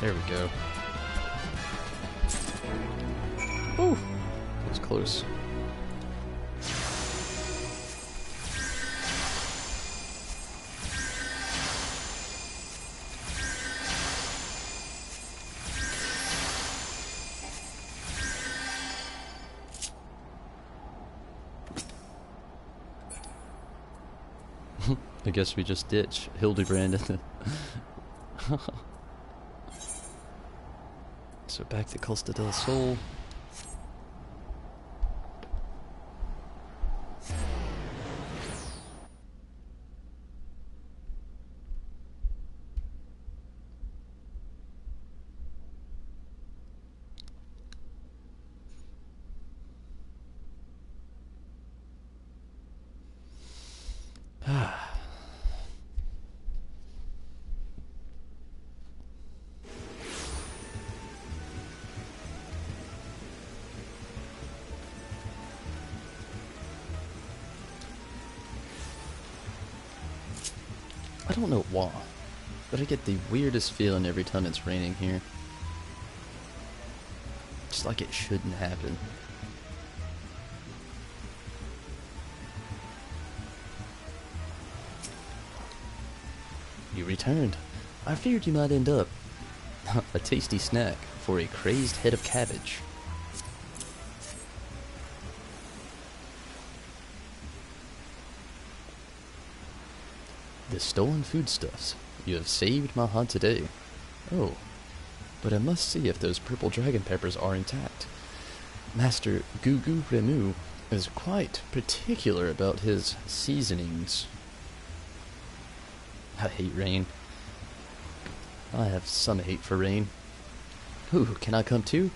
There we go. Whew! That was close. I guess we just ditch Hildebrand. So back to Costa del Sol. don't know why, but I get the weirdest feeling every time it's raining here. Just like it shouldn't happen. You returned. I feared you might end up a tasty snack for a crazed head of cabbage. The stolen foodstuffs. You have saved my hunt today. Oh, but I must see if those purple dragon peppers are intact. Master Gugu Remu is quite particular about his seasonings. I hate rain. I have some hate for rain. Ooh, can I come too?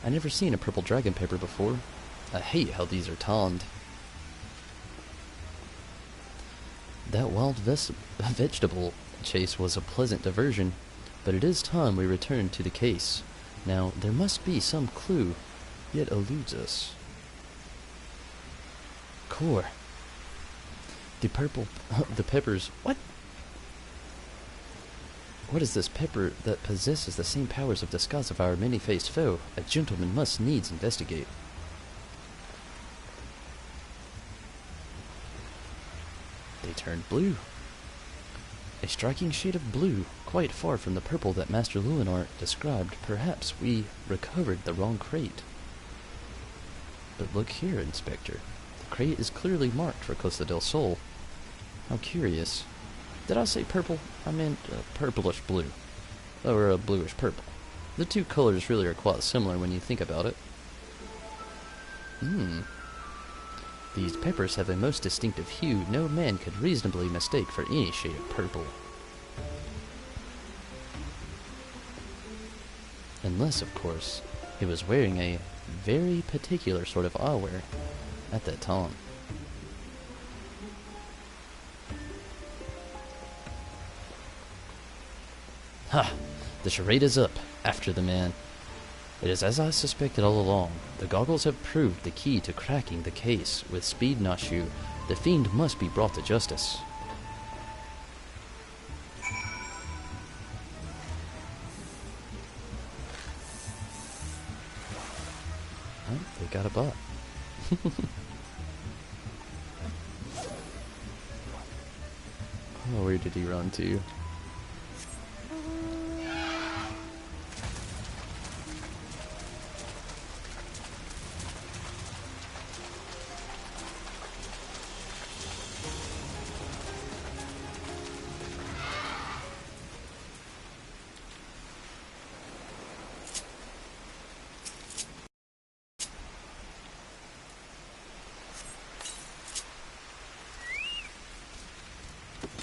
I never seen a purple dragon pepper before. I hate how these are tanned. That wild vegetable chase was a pleasant diversion, but it is time we return to the case. Now, there must be some clue, yet eludes us. Core. The peppers. What? What is this pepper that possesses the same powers of disguise of our many-faced foe? A gentleman must needs investigate. They turned blue. A striking shade of blue, quite far from the purple that Master Luinart described. Perhaps we recovered the wrong crate. But look here, Inspector. The crate is clearly marked for Costa del Sol. How curious. Did I say purple? I meant purplish blue. Or a bluish purple. The two colors really are quite similar when you think about it. These peppers have a most distinctive hue no man could reasonably mistake for any shade of purple. Unless, of course, he was wearing a very particular sort of eyewear at that time. Ha! The charade is up, after the man. It is as I suspected all along. The goggles have proved the key to cracking the case. With speed Nashu, the fiend must be brought to justice. Oh, they got a bot. Oh, where did he run to?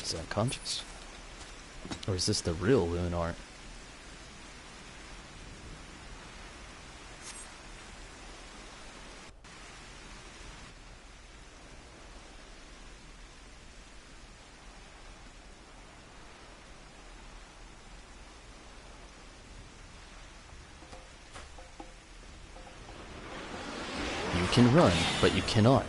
Is that conscious? Or is this the real Luinart? You can run, but you cannot.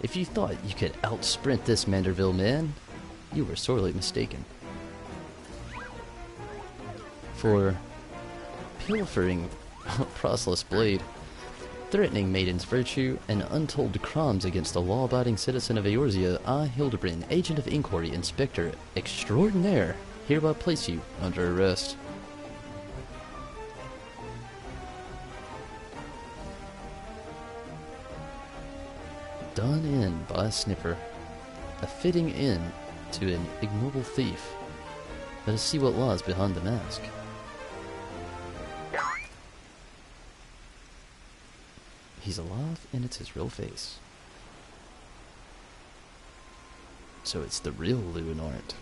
If you thought you could out-sprint this Manderville man, you were sorely mistaken. For pilfering Prosely's blade, threatening maiden's virtue, and untold crimes against a law-abiding citizen of Eorzea, I, Hildebrand, agent of inquiry, inspector extraordinaire, hereby place you under arrest. Done in by a sniffer, a fitting end to an ignoble thief. Let us see what lies behind the mask. He's alive, and it's his real face. So it's the real Luinart.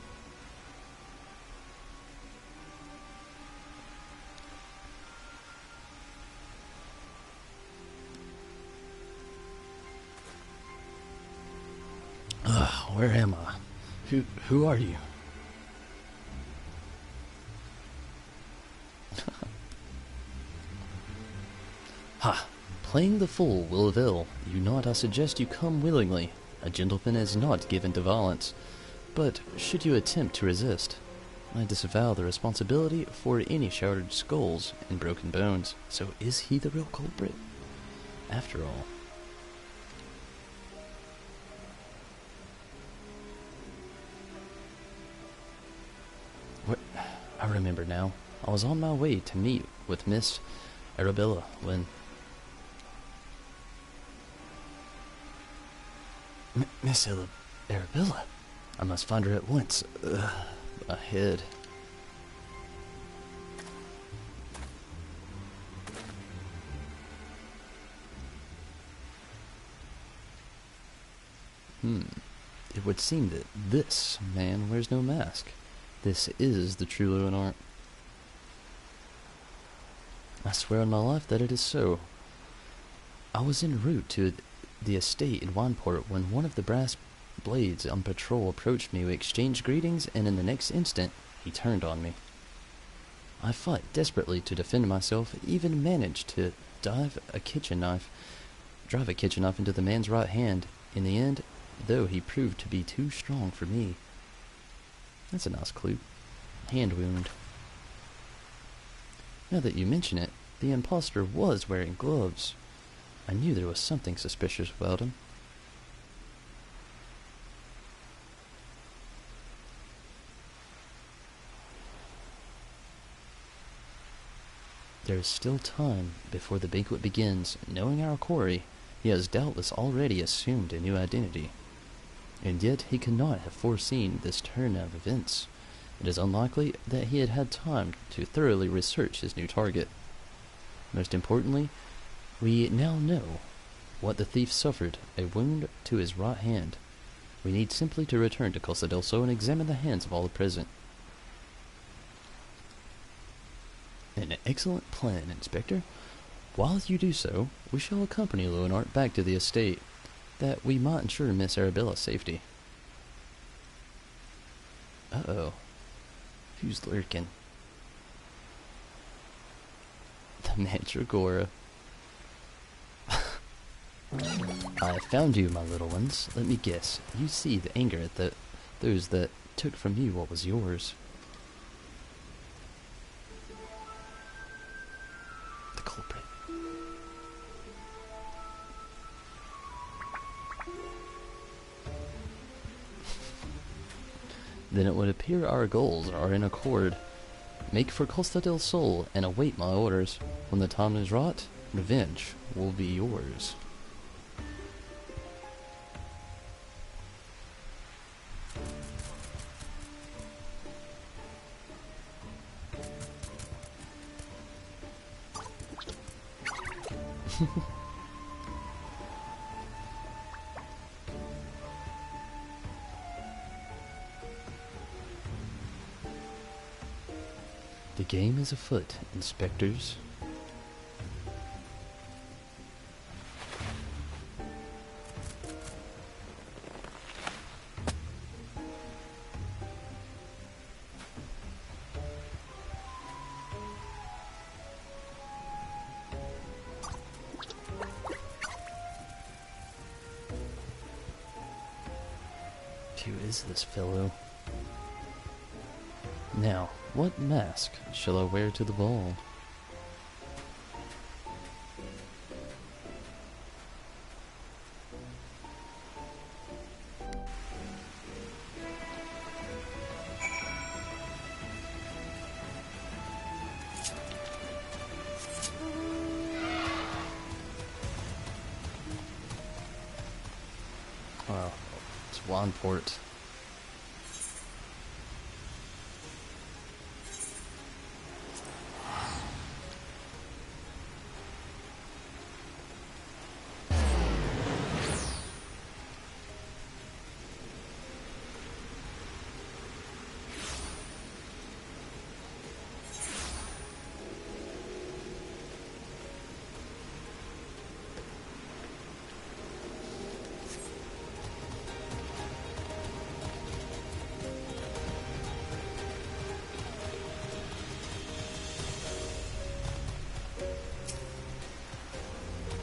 Where am I? Who are you? Ha! Playing the fool will avail you not. I suggest you come willingly. A gentleman is not given to violence. But should you attempt to resist, I disavow the responsibility for any shattered skulls and broken bones. So is he the real culprit? After all. What? I remember now. I was on my way to meet with Miss Arabella when... Miss Arabella? I must find her at once. My head. It would seem that this man wears no mask. This is the true Leonard. I swear on my life that it is so. I was en route to the estate in Wineport when one of the brass blades on patrol approached me. We exchanged greetings, and in the next instant, he turned on me. I fought desperately to defend myself, even managed to drive a kitchen knife into the man's right hand. In the end, though, he proved to be too strong for me. That's a nice clue. Hand wound. Now that you mention it, the impostor was wearing gloves. I knew there was something suspicious about him. There is still time before the banquet begins. Knowing our quarry, he has doubtless already assumed a new identity. And yet he could not have foreseen this turn of events. It is unlikely that he had had time to thoroughly research his new target. Most importantly, we now know what the thief suffered, a wound to his right hand. We need simply to return to Costa del Sol and examine the hands of all the present. An excellent plan, Inspector. While you do so, we shall accompany Leonard back to the estate, that we might ensure Miss Arabella's safety. Uh-oh. Who's lurking? The Mandragora. I found you, my little ones. Let me guess. You see the anger at those that took from you what was yours. The culprit. Then it would appear our goals are in accord. Make for Costa del Sol and await my orders. When the time is right, revenge will be yours. The game is afoot, inspectors. Who is this fellow? Now, what mask shall I wear to the ball? Wow, it's Wanport.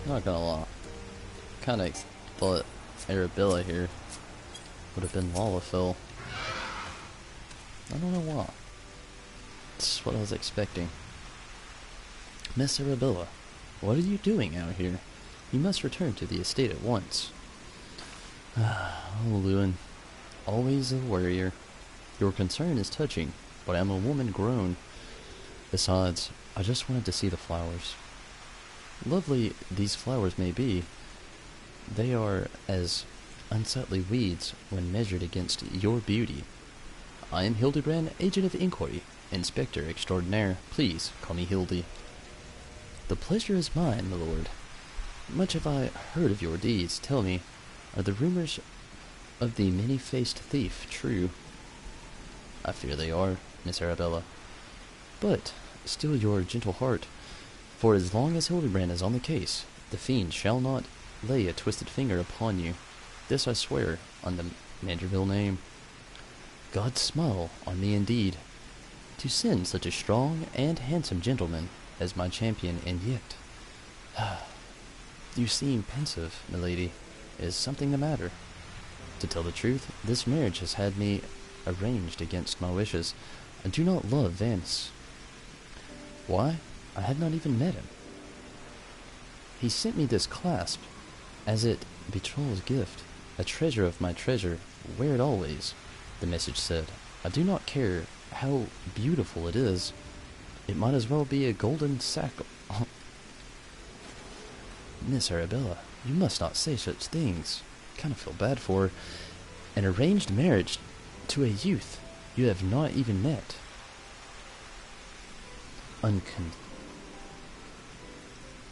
Not gonna lie. Kinda thought Arabella here would have been Lalafell. I don't know why. It's what I was expecting. Miss Arabella, what are you doing out here? You must return to the estate at once. Oh, Lewin. Always a worrier. Your concern is touching, but I'm a woman grown. Besides, I just wanted to see the flowers. Lovely these flowers may be, they are as unsightly weeds when measured against your beauty. I am Hildebrand, agent of inquiry, inspector extraordinaire. Please call me Hildy. The pleasure is mine, my lord. Much have I heard of your deeds. Tell me, are the rumors of the many-faced thief true? I fear they are, Miss Arabella. But still your gentle heart, for as long as Hildebrand is on the case, the fiend shall not lay a twisted finger upon you. This I swear on the Manderville name. God smile on me indeed, to send such a strong and handsome gentleman as my champion, and yet... You seem pensive, milady. Is something the matter? To tell the truth, this marriage has had me arranged against my wishes. I do not love Vance. Why? I had not even met him. He sent me this clasp, as it betrothal gift, a treasure of my treasure, wear it always, the message said. I do not care how beautiful it is. It might as well be a golden sack. Miss Arabella, you must not say such things. Kind of feel bad for her. An arranged marriage to a youth you have not even met.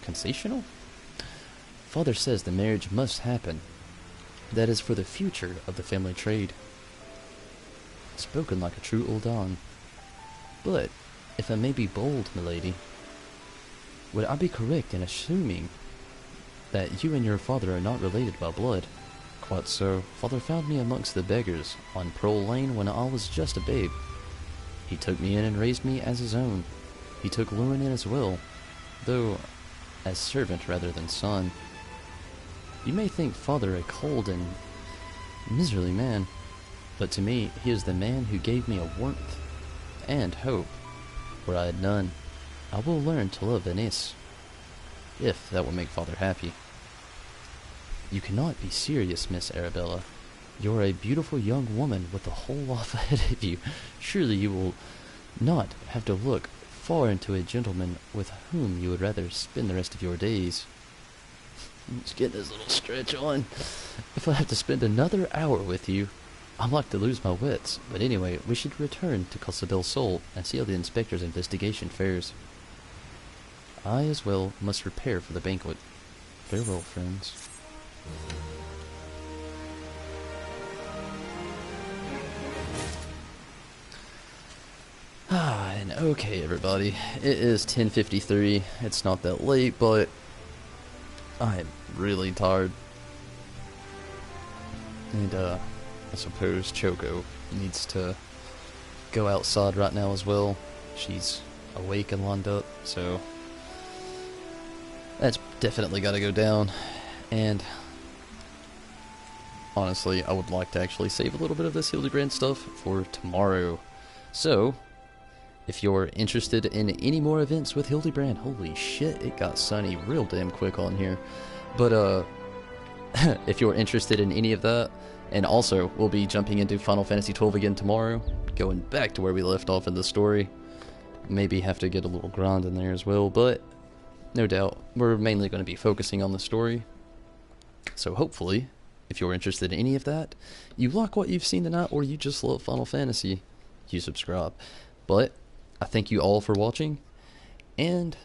Concessional? Father says the marriage must happen. That is for the future of the family trade. Spoken like a true old Don. But, if I may be bold, milady, would I be correct in assuming that you and your father are not related by blood? Quite so. Father found me amongst the beggars on Pearl Lane when I was just a babe. He took me in and raised me as his own. He took Lewin in as well, though as servant rather than son. You may think father a cold and miserly man, but to me he is the man who gave me a warmth and hope where I had none. I will learn to love Venice, if that will make father happy. You cannot be serious, Miss Arabella. You are a beautiful young woman with a whole life ahead of you. Surely you will not have to look far into a gentleman with whom you would rather spend the rest of your days. Let's get this little stretch on. If I have to spend another hour with you, I'm like to lose my wits. But anyway, we should return to Costa del Sol and see how the inspector's investigation fares. I as well must prepare for the banquet. Farewell, friends. And okay, everybody, it is 10:53. It's not that late, but I am really tired. And I suppose Choco needs to go outside right now as well. She's awake and lined up, so that's definitely got to go down. And honestly, I would like to actually save a little bit of this Hildebrand stuff for tomorrow. So, if you're interested in any more events with Hildebrand, holy shit, it got sunny real damn quick on here. But, if you're interested in any of that, and also, we'll be jumping into Final Fantasy XII again tomorrow, going back to where we left off in the story. Maybe have to get a little grind in there as well, but no doubt, we're mainly going to be focusing on the story. So hopefully, if you're interested in any of that, you like what you've seen tonight, or you just love Final Fantasy, you subscribe. But I thank you all for watching, and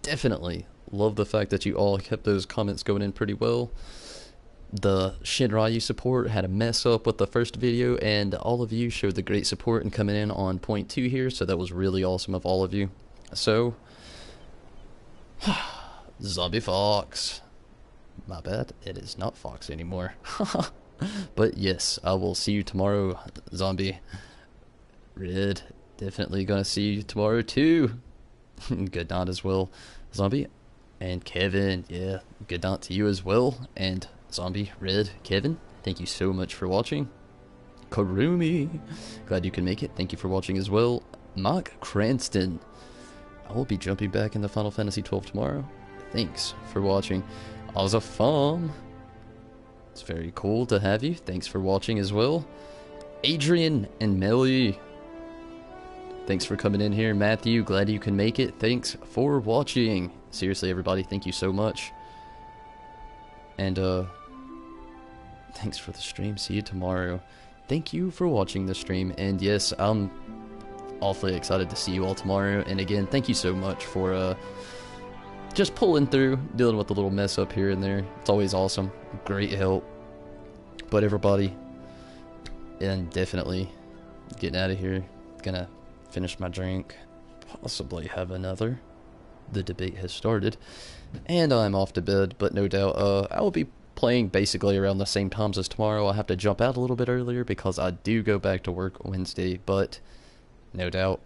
definitely love the fact that you all kept those comments going in pretty well. The Shinryu support had a mess up with the first video, and all of you showed the great support and coming in on point 2 here, so that was really awesome of all of you. So, Zombie Fox. My bad, it is not Fox anymore. But yes, I will see you tomorrow, Zombie. Red, definitely gonna see you tomorrow too. Good night as well, Zombie. And Kevin, yeah, good night to you as well. And Zombie, Red, Kevin, thank you so much for watching. Karumi, glad you can make it. Thank you for watching as well. Mark Cranston, I will be jumping back into Final Fantasy XII tomorrow. Thanks for watching. Ozafam, it's very cool to have you. Thanks for watching as well. Adrian and Melly, thanks for coming in here. Matthew, glad you can make it. Thanks for watching. Seriously, everybody, thank you so much. And, thanks for the stream. See you tomorrow. Thank you for watching the stream. And yes, I'm awfully excited to see you all tomorrow. And again, thank you so much for, just pulling through, dealing with a little mess up here and there. It's always awesome. Great help. But everybody, and definitely getting out of here. Gonna finish my drink. Possibly have another. The debate has started. And I'm off to bed, but no doubt I will be playing basically around the same times as tomorrow. I'll have to jump out a little bit earlier because I do go back to work Wednesday, but no doubt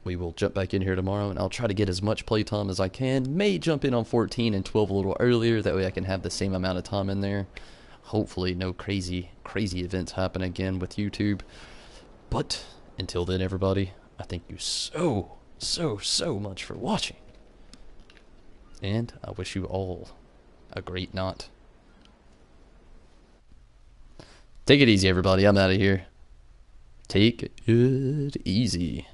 we will jump back in here tomorrow, and I'll try to get as much playtime as I can. May jump in on 14 and 12 a little earlier, that way I can have the same amount of time in there. Hopefully no crazy events happen again with YouTube. But until then, everybody, I thank you so much for watching. And I wish you all a great night. Take it easy, everybody. I'm out of here. Take it easy.